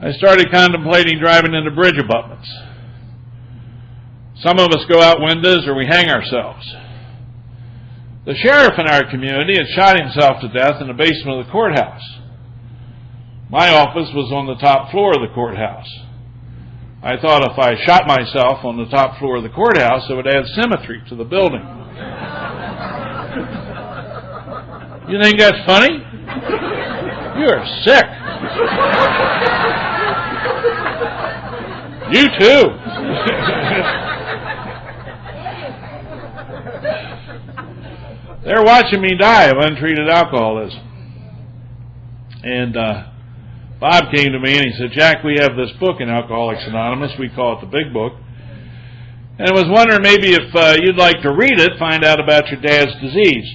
I started contemplating driving into bridge abutments. Some of us go out windows or we hang ourselves. The sheriff in our community had shot himself to death in the basement of the courthouse. My office was on the top floor of the courthouse. I thought if I shot myself on the top floor of the courthouse, it would add symmetry to the building. You think that's funny? You're sick. You too. They're watching me die of untreated alcoholism. And Bob came to me and he said, Jack, we have this book in Alcoholics Anonymous. We call it the Big Book. And I was wondering maybe if you'd like to read it, find out about your dad's disease.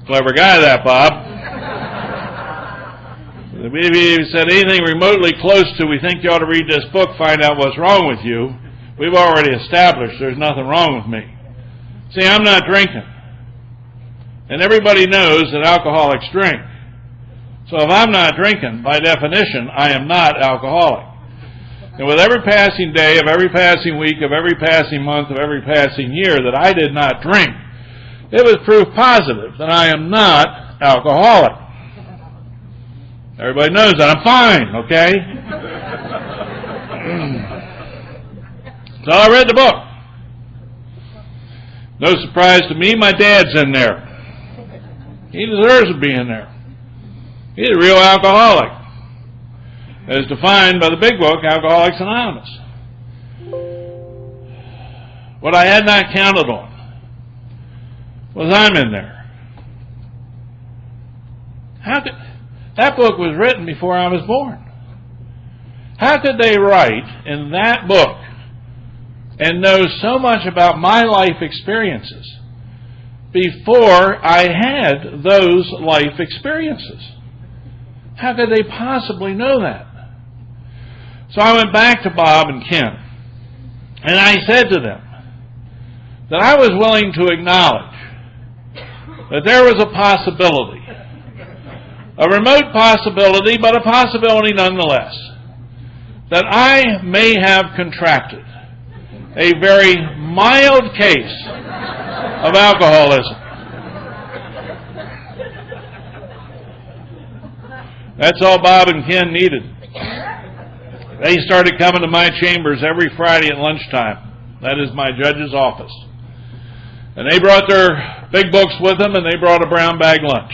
Clever guy, that Bob. If he said anything remotely close to, we think you ought to read this book, find out what's wrong with you, we've already established there's nothing wrong with me. See, I'm not drinking. And everybody knows that alcoholics drink. So if I'm not drinking, by definition, I am not alcoholic. And with every passing day, of every passing week, of every passing month, of every passing year that I did not drink, it was proof positive that I am not alcoholic. Everybody knows that. I'm fine, okay? So I read the book. No surprise to me, my dad's in there. He deserves to be in there. He's a real alcoholic, as defined by the big book, Alcoholics Anonymous. What I had not counted on was I'm in there. That book was written before I was born. How could they write in that book and know so much about my life experiences before I had those life experiences? How could they possibly know that? So I went back to Bob and Ken, and I said to them that I was willing to acknowledge that there was a possibility, a remote possibility, but a possibility nonetheless, that I may have contracted a very mild case of alcoholism. That's all Bob and Ken needed. They started coming to my chambers every Friday at lunchtime. That is my judge's office. And they brought their big books with them, and they brought a brown bag lunch.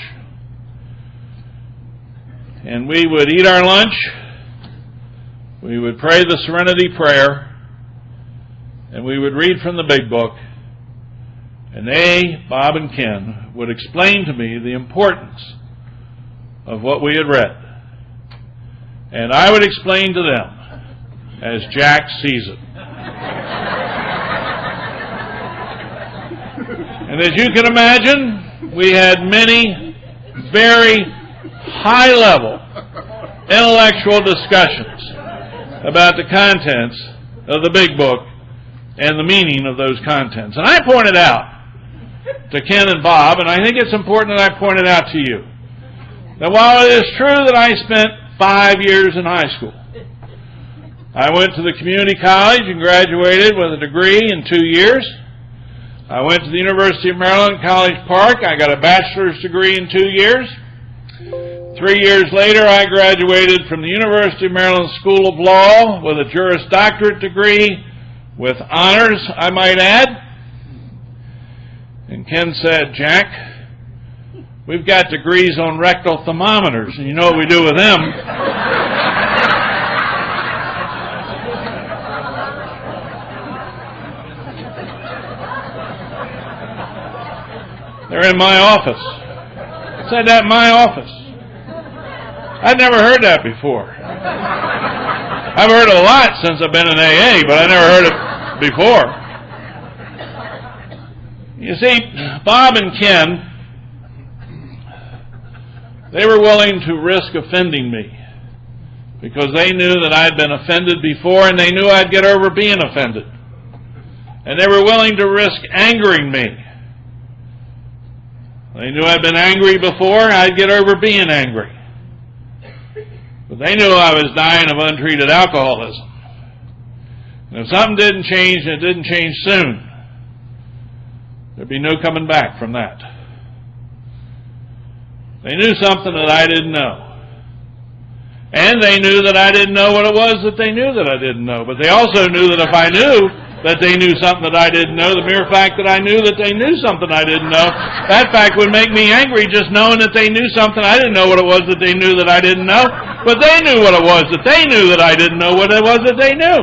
And we would eat our lunch. We would pray the Serenity Prayer. And we would read from the big book. And they, Bob and Ken, would explain to me the importance of what we had read. And I would explain to them as Jack sees it. And as you can imagine, we had many very high-level intellectual discussions about the contents of the big book and the meaning of those contents. And I pointed out to Ken and Bob, and I think it's important that I point it out to you, that while it is true that I spent 5 years in high school, I went to the community college and graduated with a degree in 2 years. I went to the University of Maryland, College Park. I got a bachelor's degree in 2 years. 3 years later, I graduated from the University of Maryland School of Law with a Juris Doctorate degree, with honors, I might add. And Ken said, Jack, we've got degrees on rectal thermometers, and you know what we do with them. They're in my office. I said that in my office. I'd never heard that before. I've heard a lot since I've been in AA, but I never heard it before. You see, Bob and Ken, they were willing to risk offending me because they knew that I'd been offended before, and they knew I'd get over being offended. And they were willing to risk angering me. They knew I'd been angry before, I'd get over being angry. But they knew I was dying of untreated alcoholism. And if something didn't change, and it didn't change soon, there'd be no coming back from that. They knew something that I didn't know. And they knew that I didn't know what it was that they knew that I didn't know. But they also knew that if I knew that they knew something that I didn't know, the mere fact that I knew that they knew something I didn't know, that fact would make me angry just knowing that they knew something. I didn't know what it was that they knew that I didn't know. But they knew what it was that they knew that I didn't know what it was that they knew.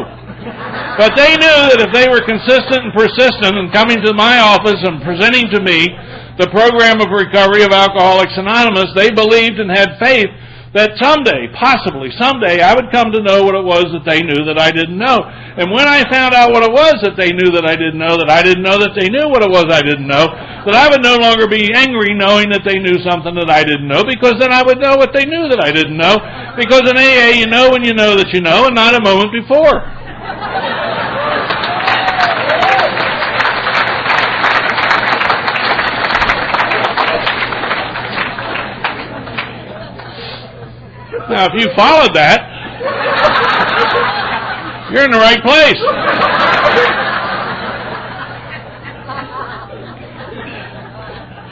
But they knew that if they were consistent and persistent in coming to my office and presenting to me the program of recovery of Alcoholics Anonymous, they believed and had faith that someday, possibly someday, I would come to know what it was that they knew that I didn't know. And when I found out what it was that they knew that I didn't know, that I didn't know that they knew what it was I didn't know, that I would no longer be angry knowing that they knew something that I didn't know, because then I would know what they knew that I didn't know. Because in AA, you know when you know that you know, and not a moment before. Now, if you followed that, you're in the right place.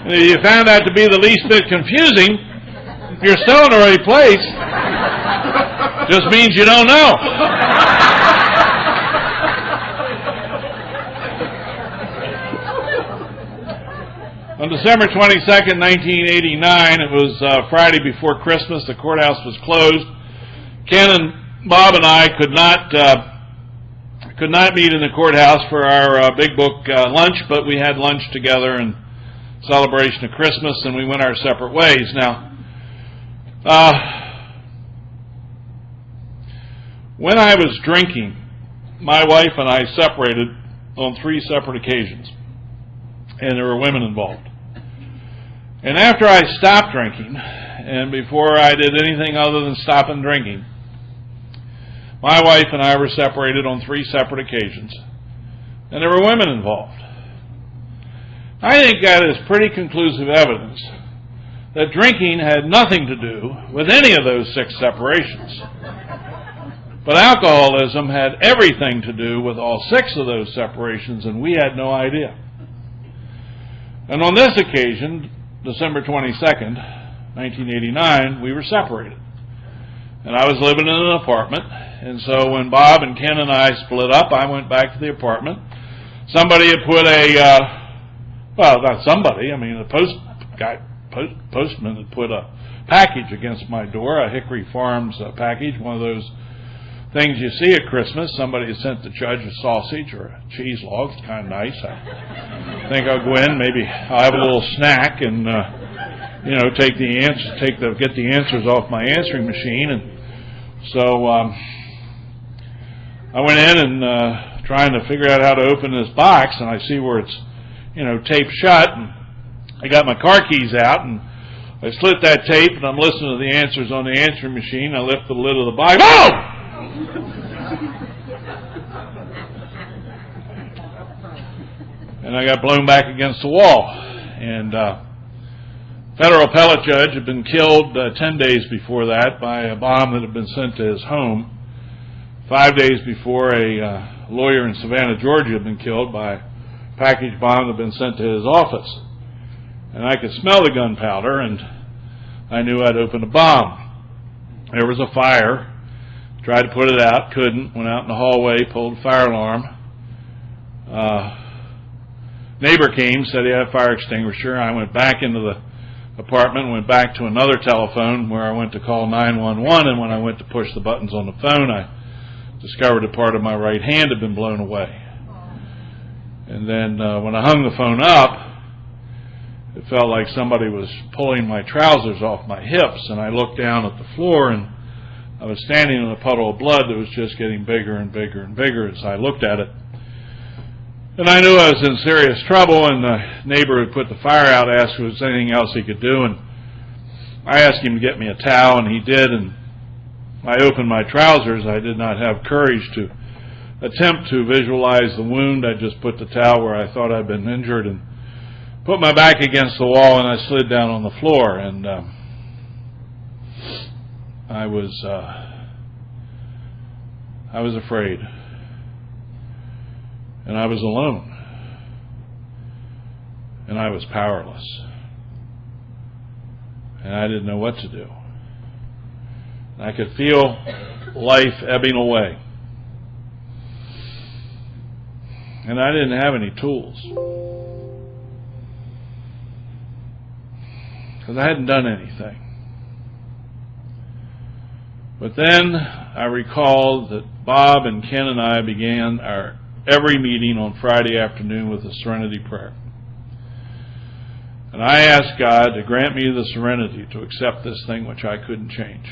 And if you found that to be the least bit confusing, if you're still in the right place, just means you don't know. On December 22nd, 1989, it was Friday before Christmas. The courthouse was closed. Ken and Bob and I could not meet in the courthouse for our Big Book lunch, but we had lunch together in celebration of Christmas, and we went our separate ways. Now, when I was drinking, my wife and I separated on 3 separate occasions, and there were women involved. And after I stopped drinking, and before I did anything other than stopping drinking, my wife and I were separated on 3 separate occasions, and there were women involved. I think that is pretty conclusive evidence that drinking had nothing to do with any of those 6 separations. But alcoholism had everything to do with all 6 of those separations, and we had no idea. And on this occasion, December 22nd, 1989, we were separated. And I was living in an apartment, and so when Bob and Ken and I split up, I went back to the apartment. Somebody had put not somebody, I mean the postman had put a package against my door, a Hickory Farms package, one of those things you see at Christmas. Somebody had sent the judge a sausage or a cheese log. It's kind of nice. I think I'll go in. Maybe I'll have a little snack and get the answers off my answering machine. And so I went in and trying to figure out how to open this box, and I see where it's taped shut. And I got my car keys out and I slit that tape, and I'm listening to the answers on the answering machine. I lift the lid of the box. Oh! And I got blown back against the wall. And federal appellate judge had been killed 10 days before that by a bomb that had been sent to his home. 5 days before, a lawyer in Savannah, Georgia had been killed by a package bomb that had been sent to his office. And I could smell the gunpowder, and I knew I'd opened a bomb. There was a fire. Tried to put it out, couldn't. Went out in the hallway, pulled the fire alarm. Neighbor came, said he had a fire extinguisher. I went back into the apartment, went back to another telephone where I went to call 911, and when I went to push the buttons on the phone, I discovered a part of my right hand had been blown away. And then when I hung the phone up, it felt like somebody was pulling my trousers off my hips, and I looked down at the floor, and I was standing in a puddle of blood that was just getting bigger and bigger and bigger as I looked at it. And I knew I was in serious trouble, and the neighbor who put the fire out asked if there was anything else he could do, and I asked him to get me a towel, and he did, and I opened my trousers. I did not have courage to attempt to visualize the wound. I just put the towel where I thought I'd been injured and put my back against the wall, and I slid down on the floor, and I was afraid, and I was alone, and I was powerless, and I didn't know what to do. I could feel life ebbing away, and I didn't have any tools, because I hadn't done anything. But then I recalled that Bob and Ken and I began our every meeting on Friday afternoon with a serenity prayer. And I asked God to grant me the serenity to accept this thing which I couldn't change.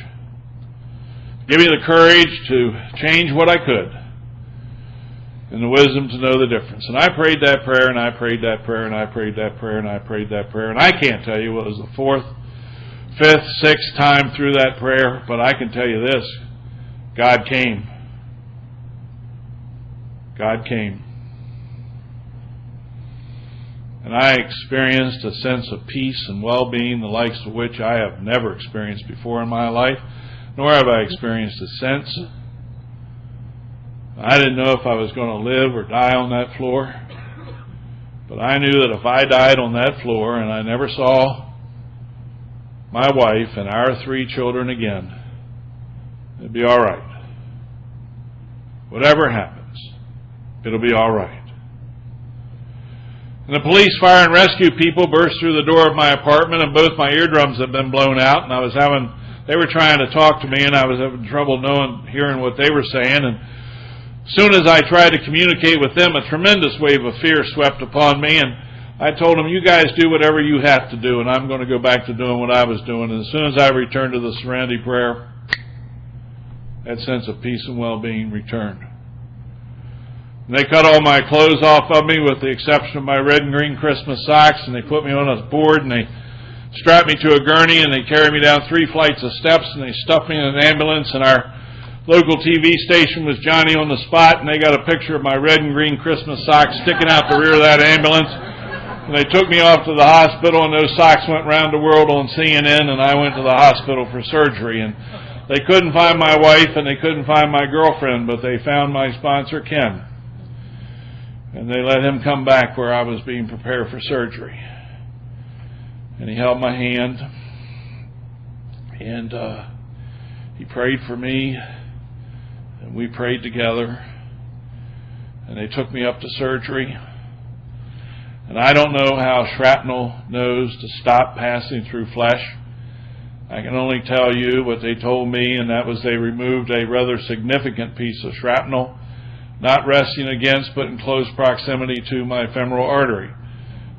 Give me the courage to change what I could, and the wisdom to know the difference. And I prayed that prayer, and I prayed that prayer, and I prayed that prayer, and I prayed that prayer. And I can't tell you what was the 4th, 5th, 6th time through that prayer, but I can tell you this: God came. God came. And I experienced a sense of peace and well-being, the likes of which I have never experienced before in my life, nor have I experienced it since. I didn't know if I was going to live or die on that floor, but I knew that if I died on that floor and I never saw my wife and our 3 children again, it'd be all right. Whatever happens, it'll be all right. And the police, fire, and rescue people burst through the door of my apartment, and both my eardrums had been blown out, and they were trying to talk to me, and I was having trouble hearing what they were saying. And as soon as I tried to communicate with them, a tremendous wave of fear swept upon me, and I told them, you guys do whatever you have to do, and I'm going to go back to doing what I was doing. And as soon as I returned to the serenity prayer, that sense of peace and well-being returned. And they cut all my clothes off of me with the exception of my red and green Christmas socks, and they put me on a board, and they strapped me to a gurney, and they carried me down 3 flights of steps, and they stuffed me in an ambulance. And our local TV station was Johnny on the Spot, and they got a picture of my red and green Christmas socks sticking out the rear of that ambulance. And they took me off to the hospital, and those socks went round the world on CNN, and I went to the hospital for surgery. And they couldn't find my wife, and they couldn't find my girlfriend, but they found my sponsor, Ken. And they let him come back where I was being prepared for surgery. And he held my hand, and he prayed for me, and we prayed together. And they took me up to surgery. And I don't know how shrapnel knows to stop passing through flesh. I can only tell you what they told me, and that was they removed a rather significant piece of shrapnel, not resting against, but in close proximity to my femoral artery.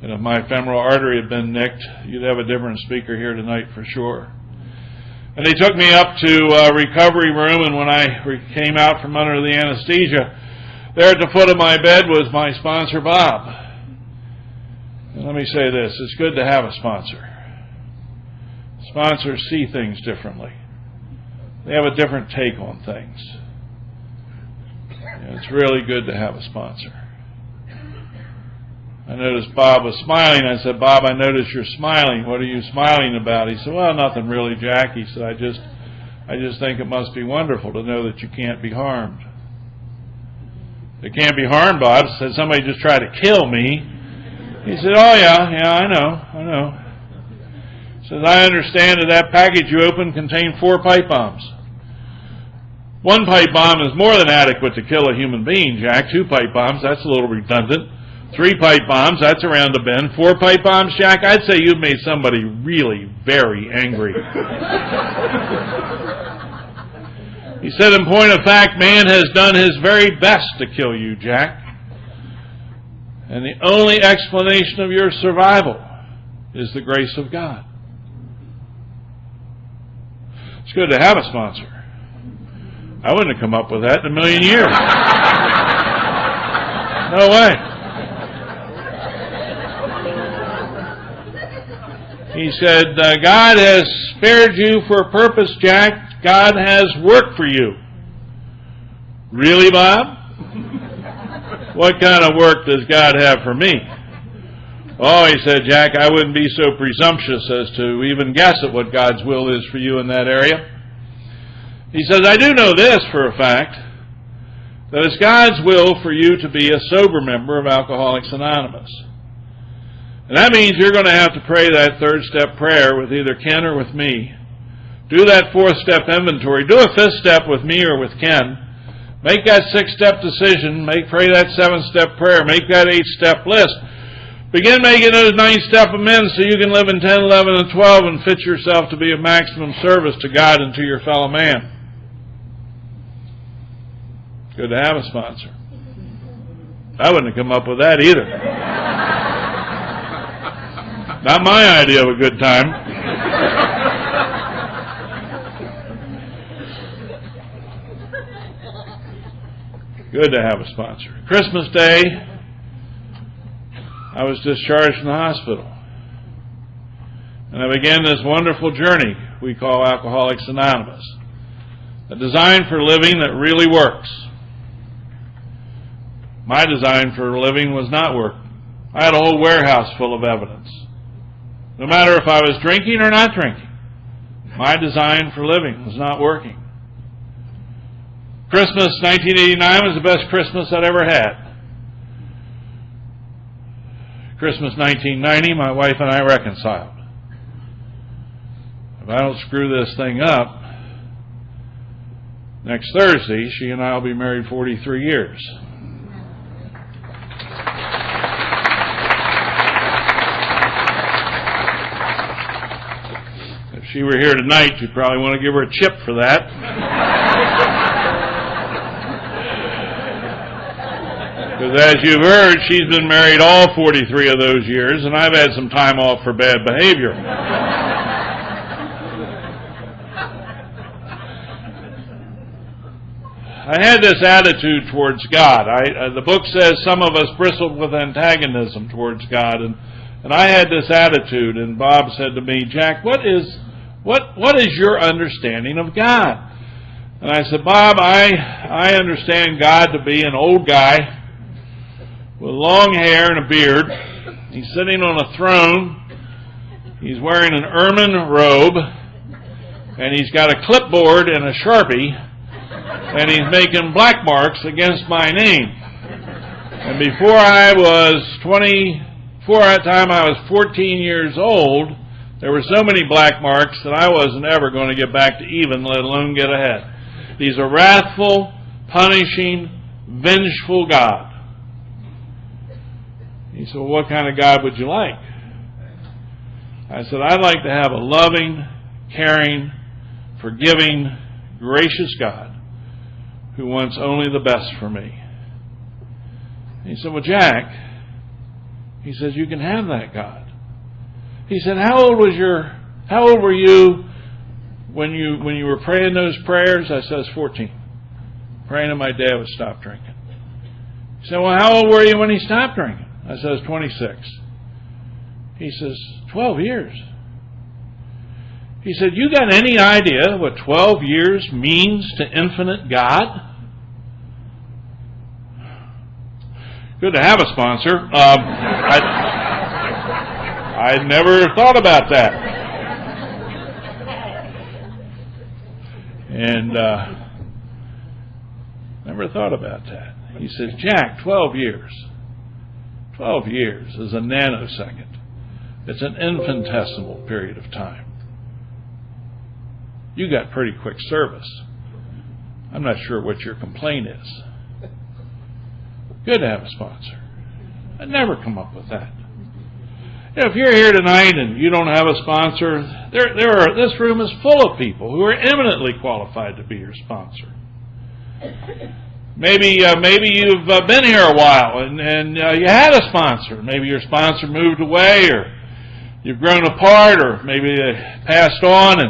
And if my femoral artery had been nicked, you'd have a different speaker here tonight for sure. And they took me up to a recovery room, and when I came out from under the anesthesia, there at the foot of my bed was my sponsor, Bob. And let me say this, it's good to have a sponsor. Sponsors see things differently. They have a different take on things. And it's really good to have a sponsor. I noticed Bob was smiling. I said, Bob, I noticed you're smiling. What are you smiling about? He said, well, nothing really, Jack. He said, I just think it must be wonderful to know that you can't be harmed. It can't be harmed, Bob. Said somebody just tried to kill me. He said, oh, yeah, I know. He says, I understand that package you opened contained 4 pipe bombs. 1 pipe bomb is more than adequate to kill a human being, Jack. 2 pipe bombs, that's a little redundant. 3 pipe bombs, that's around the bend. 4 pipe bombs, Jack, I'd say you've made somebody really very angry. He said, in point of fact, man has done his very best to kill you, Jack. And the only explanation of your survival is the grace of God. It's good to have a sponsor. I wouldn't have come up with that in a million years. No way. He said, God has spared you for a purpose, Jack. God has work for you. Really, Bob? What kind of work does God have for me? Oh, he said, Jack, I wouldn't be so presumptuous as to even guess at what God's will is for you in that area. He says, I do know this for a fact, that it's God's will for you to be a sober member of Alcoholics Anonymous. And that means you're going to have to pray that 3rd step prayer with either Ken or with me. Do that 4th step inventory. Do a 5th step with me or with Ken. Make that 6th step decision. Pray that 7th step prayer. Make that 8th step list. Begin making those 9th step amends so you can live in 10, 11, and 12 and fit yourself to be of maximum service to God and to your fellow man. Good to have a sponsor. I wouldn't have come up with that either. Not my idea of a good time. Good to have a sponsor. Christmas Day, I was discharged from the hospital. And I began this wonderful journey we call Alcoholics Anonymous. A design for living that really works. My design for living was not working. I had a whole warehouse full of evidence. No matter if I was drinking or not drinking, my design for living was not working. Christmas 1989 was the best Christmas I'd ever had. Christmas 1990, my wife and I reconciled. If I don't screw this thing up, next Thursday, she and I will be married 43 years. If she were here tonight, you'd probably want to give her a chip for that. Because as you've heard, she's been married all 43 of those years, and I've had some time off for bad behavior. I had this attitude towards God. The book says some of us bristled with antagonism towards God, and I had this attitude. And Bob said to me, "Jack, what is your understanding of God?" And I said, "Bob, I understand God to be an old guy with long hair and a beard. He's sitting on a throne. He's wearing an ermine robe, and he's got a clipboard and a Sharpie, and he's making black marks against my name. And before that time I was 14 years old, there were so many black marks that I wasn't ever going to get back to even, let alone get ahead. He's a wrathful, punishing, vengeful God." He said, "Well, what kind of God would you like?" I said, "I'd like to have a loving, caring, forgiving, gracious God who wants only the best for me." He said, "Well, Jack," he says, "you can have that God." He said, how old were you when you were praying those prayers?" I said, "I was 14. Praying that my dad would stop drinking." He said, "Well, how old were you when he stopped drinking?" I said, "I was 26. He says, 12 years. He said, "You got any idea what 12 years means to infinite God?" Good to have a sponsor. I never thought about that. And never thought about that. He says, "Jack, 12 years. 12 years is a nanosecond. It's an infinitesimal period of time. You got pretty quick service. I'm not sure what your complaint is." Good to have a sponsor. I'd never come up with that. If you're here tonight and you don't have a sponsor, this room is full of people who are eminently qualified to be your sponsor. Maybe you've been here a while and you had a sponsor. Maybe your sponsor moved away, or you've grown apart, or maybe they passed on,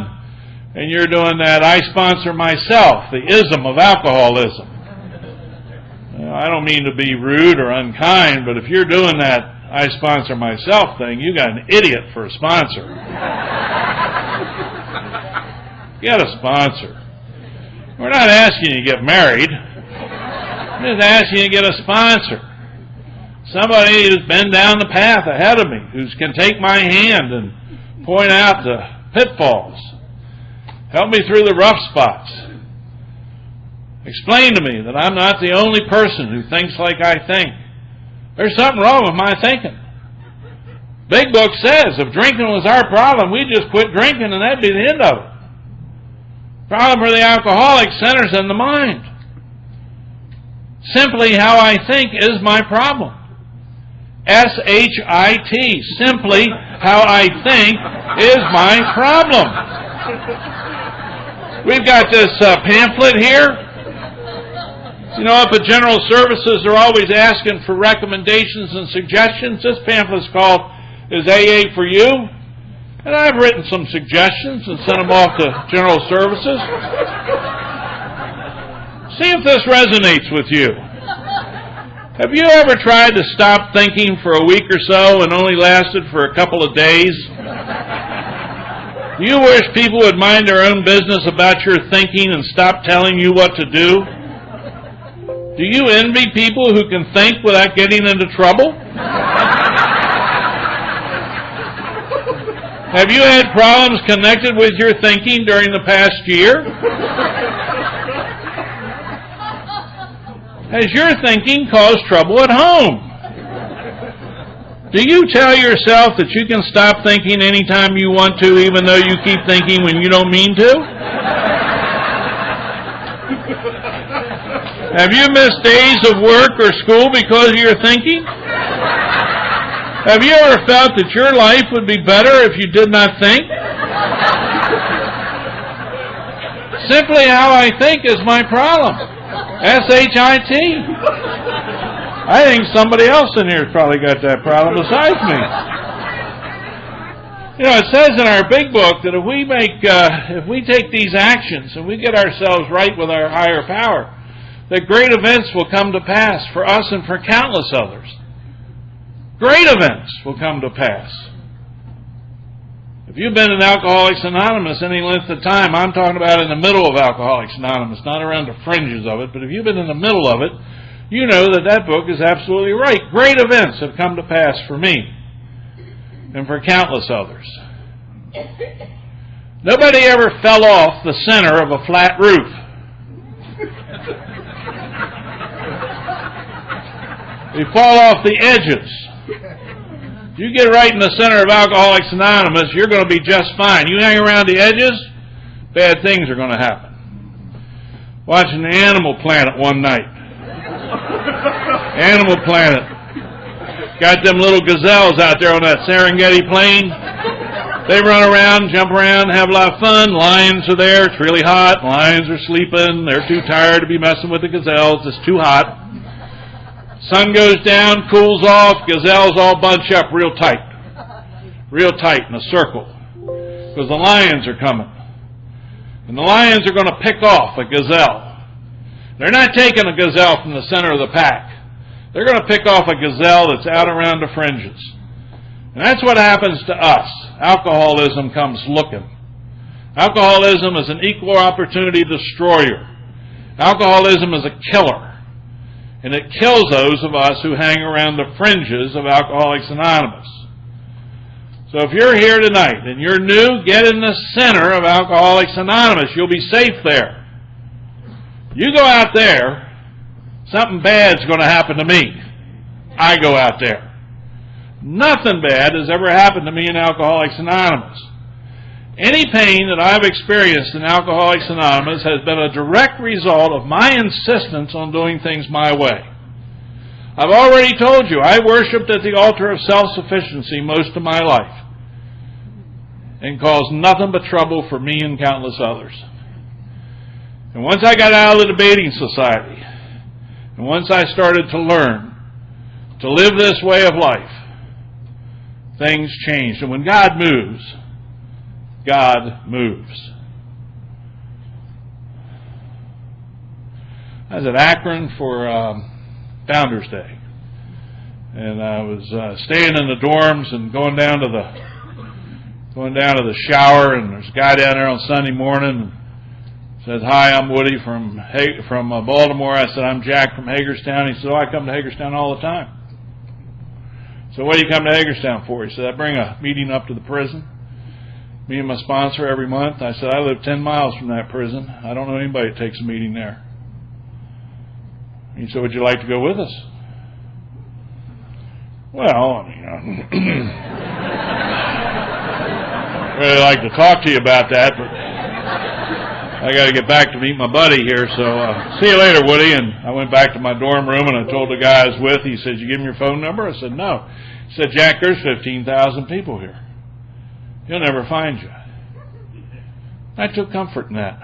and you're doing that "I sponsor myself," the ism of alcoholism. I don't mean to be rude or unkind, but if you're doing that "I sponsor myself" thing, you got an idiot for a sponsor. Get a sponsor. We're not asking you to get married. We're just asking you to get a sponsor. Somebody who's been down the path ahead of me, who can take my hand and point out the pitfalls. Help me through the rough spots. Explain to me that I'm not the only person who thinks like I think. There's something wrong with my thinking. Big Book says if drinking was our problem, we'd just quit drinking and that'd be the end of it. Problem for the alcoholic centers in the mind. Simply how I think is my problem. S-H-I-T. Simply how I think is my problem. We've got this pamphlet here. You know, up at General Services, they're always asking for recommendations and suggestions. This pamphlet's called Is AA for you? And I've written some suggestions and sent them off to General Services. See if this resonates with you. Have you ever tried to stop thinking for a week or so and only lasted for a couple of days? Do you wish people would mind their own business about your thinking and stop telling you what to do? Do you envy people who can think without getting into trouble? Have you had problems connected with your thinking during the past year? Has your thinking caused trouble at home? Do you tell yourself that you can stop thinking anytime you want to, even though you keep thinking when you don't mean to? Have you missed days of work or school because of your thinking? Have you ever felt that your life would be better if you did not think? Simply how I think is my problem. S-H-I-T. I think somebody else in here has probably got that problem besides me. You know, it says in our big book that if we take these actions and we get ourselves right with our higher power, that great events will come to pass for us and for countless others. Great events will come to pass. If you've been in Alcoholics Anonymous any length of time, I'm talking about in the middle of Alcoholics Anonymous, not around the fringes of it, but if you've been in the middle of it, you know that that book is absolutely right. Great events have come to pass for me and for countless others. Nobody ever fell off the center of a flat roof. They fall off the edges. If you get right in the center of Alcoholics Anonymous, you're going to be just fine. You hang around the edges, bad things are going to happen. Watching the Animal Planet one night. Animal Planet. Got them little gazelles out there on that Serengeti plain. They run around, jump around, have a lot of fun. Lions are there. It's really hot. Lions are sleeping. They're too tired to be messing with the gazelles. It's too hot. Sun goes down, cools off. Gazelles all bunch up real tight. Real tight in a circle. Because the lions are coming. And the lions are going to pick off a gazelle. They're not taking a gazelle from the center of the pack. They're going to pick off a gazelle that's out around the fringes. And that's what happens to us. Alcoholism comes looking. Alcoholism is an equal opportunity destroyer. Alcoholism is a killer. And it kills those of us who hang around the fringes of Alcoholics Anonymous. So if you're here tonight and you're new, get in the center of Alcoholics Anonymous. You'll be safe there. You go out there, something bad's going to happen to me. I go out there. Nothing bad has ever happened to me in Alcoholics Anonymous. Any pain that I've experienced in Alcoholics Anonymous has been a direct result of my insistence on doing things my way. I've already told you, I worshipped at the altar of self-sufficiency most of my life and caused nothing but trouble for me and countless others. And once I got out of the debating society, and once I started to learn to live this way of life, things changed. And when God moves, God moves. I was at Akron for Founders Day, and I was staying in the dorms and going down to the shower, and there's a guy down there on Sunday morning and says, "Hi, I'm Woody from Baltimore." I said, "I'm Jack from Hagerstown." He said, "Oh, I come to Hagerstown all the time." So what do you come to Hagerstown for? He said, "I bring a meeting up to the prison. Me and my sponsor every month." I said, "I live 10 miles from that prison. I don't know anybody that takes a meeting there." He said, "Would you like to go with us?" Well, I mean, I'd really like to talk to you about that, but I got to get back to meet my buddy here, so see you later, Woody. And I went back to my dorm room, and I told the guy I was with. He said, "You give him your phone number?" I said, "No." He said, "Jack, there's 15,000 people here. He'll never find you." I took comfort in that.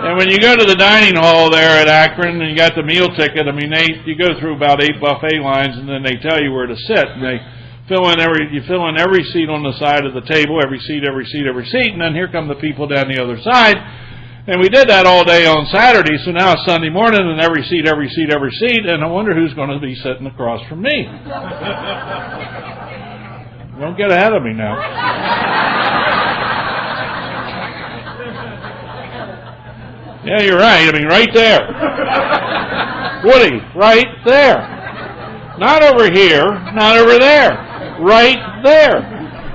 And when you go to the dining hall there at Akron and you got the meal ticket, I mean, you go through about 8 buffet lines and then they tell you where to sit. And they you fill in every seat on the side of the table, every seat, and then here come the people down the other side. And we did that all day on Saturday, so now it's Sunday morning and every seat, and I wonder who's going to be sitting across from me. Don't get ahead of me now. Yeah, you're right. I mean, right there. Woody, right there. Not over here, not over there. Right there.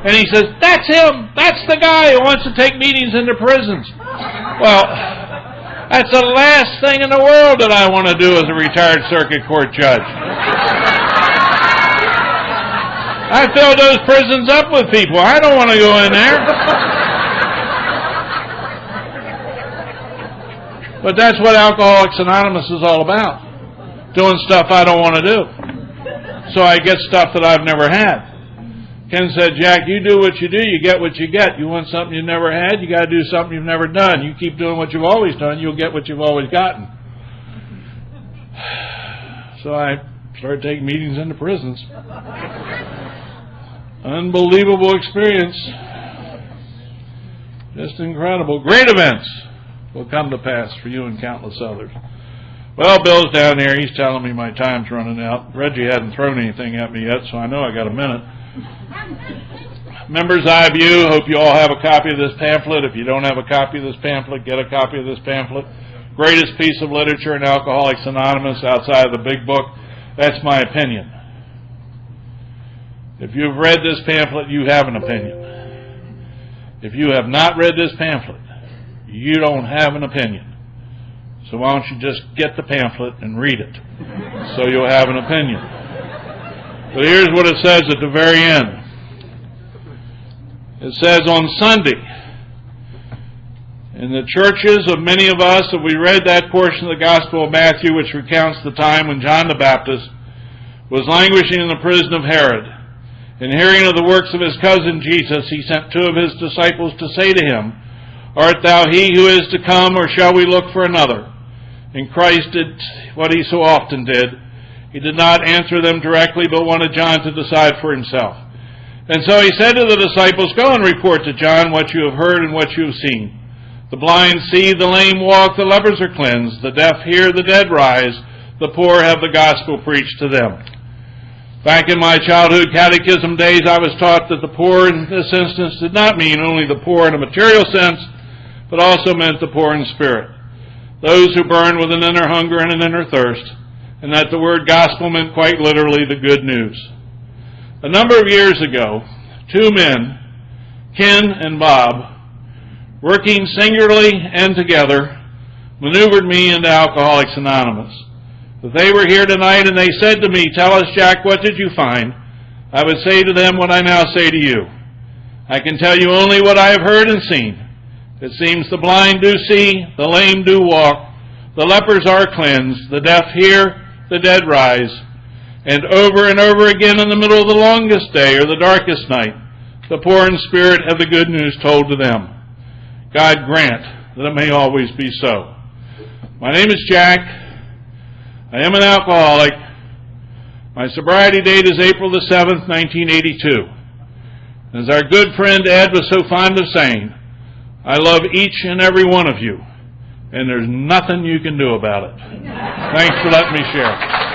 And he says, that's him. That's the guy who wants to take meetings into prisons. Well, that's the last thing in the world that I want to do as a retired circuit court judge. I fill those prisons up with people. I don't want to go in there. But that's what Alcoholics Anonymous is all about. Doing stuff I don't want to do. So I get stuff that I've never had. Ken said, Jack, you do what you do, you get what you get. You want something you've never had, you got to do something you've never done. You keep doing what you've always done, you'll get what you've always gotten. So I started taking meetings into prisons. Unbelievable experience. Just incredible. Great events will come to pass for you and countless others. Well, Bill's down there. He's telling me my time's running out. Reggie hadn't thrown anything at me yet, so I know I got a minute. Members, I view, hope you all have a copy of this pamphlet. If you don't have a copy of this pamphlet, get a copy of this pamphlet. Greatest piece of literature in Alcoholics Anonymous outside of the big book. That's my opinion. If you've read this pamphlet, you have an opinion. If you have not read this pamphlet, you don't have an opinion. So why don't you just get the pamphlet and read it so you'll have an opinion. But here's what it says at the very end. It says on Sunday, in the churches of many of us, if we read that portion of the Gospel of Matthew which recounts the time when John the Baptist was languishing in the prison of Herod, and hearing of the works of his cousin Jesus, he sent 2 of his disciples to say to him, Art thou he who is to come, or shall we look for another? And Christ did what he so often did. He did not answer them directly, but wanted John to decide for himself. And so he said to the disciples, Go and report to John what you have heard and what you have seen. The blind see, the lame walk, the lepers are cleansed, the deaf hear, the dead rise, the poor have the gospel preached to them. Back in my childhood catechism days, I was taught that the poor in this instance did not mean only the poor in a material sense, but also meant the poor in spirit. Those who burn with an inner hunger and an inner thirst, and that the word gospel meant quite literally the good news. A number of years ago, 2 men, Ken and Bob, working singularly and together, maneuvered me into Alcoholics Anonymous. If they were here tonight and they said to me, Tell us, Jack, what did you find? I would say to them what I now say to you. I can tell you only what I have heard and seen. It seems the blind do see, the lame do walk, the lepers are cleansed, the deaf hear, the dead rise, and over again in the middle of the longest day or the darkest night, the poor in spirit have the good news told to them. God grant that it may always be so. My name is Jack. I am an alcoholic. My sobriety date is April the 7th, 1982. As our good friend Ed was so fond of saying, I love each and every one of you, and there's nothing you can do about it. Thanks for letting me share.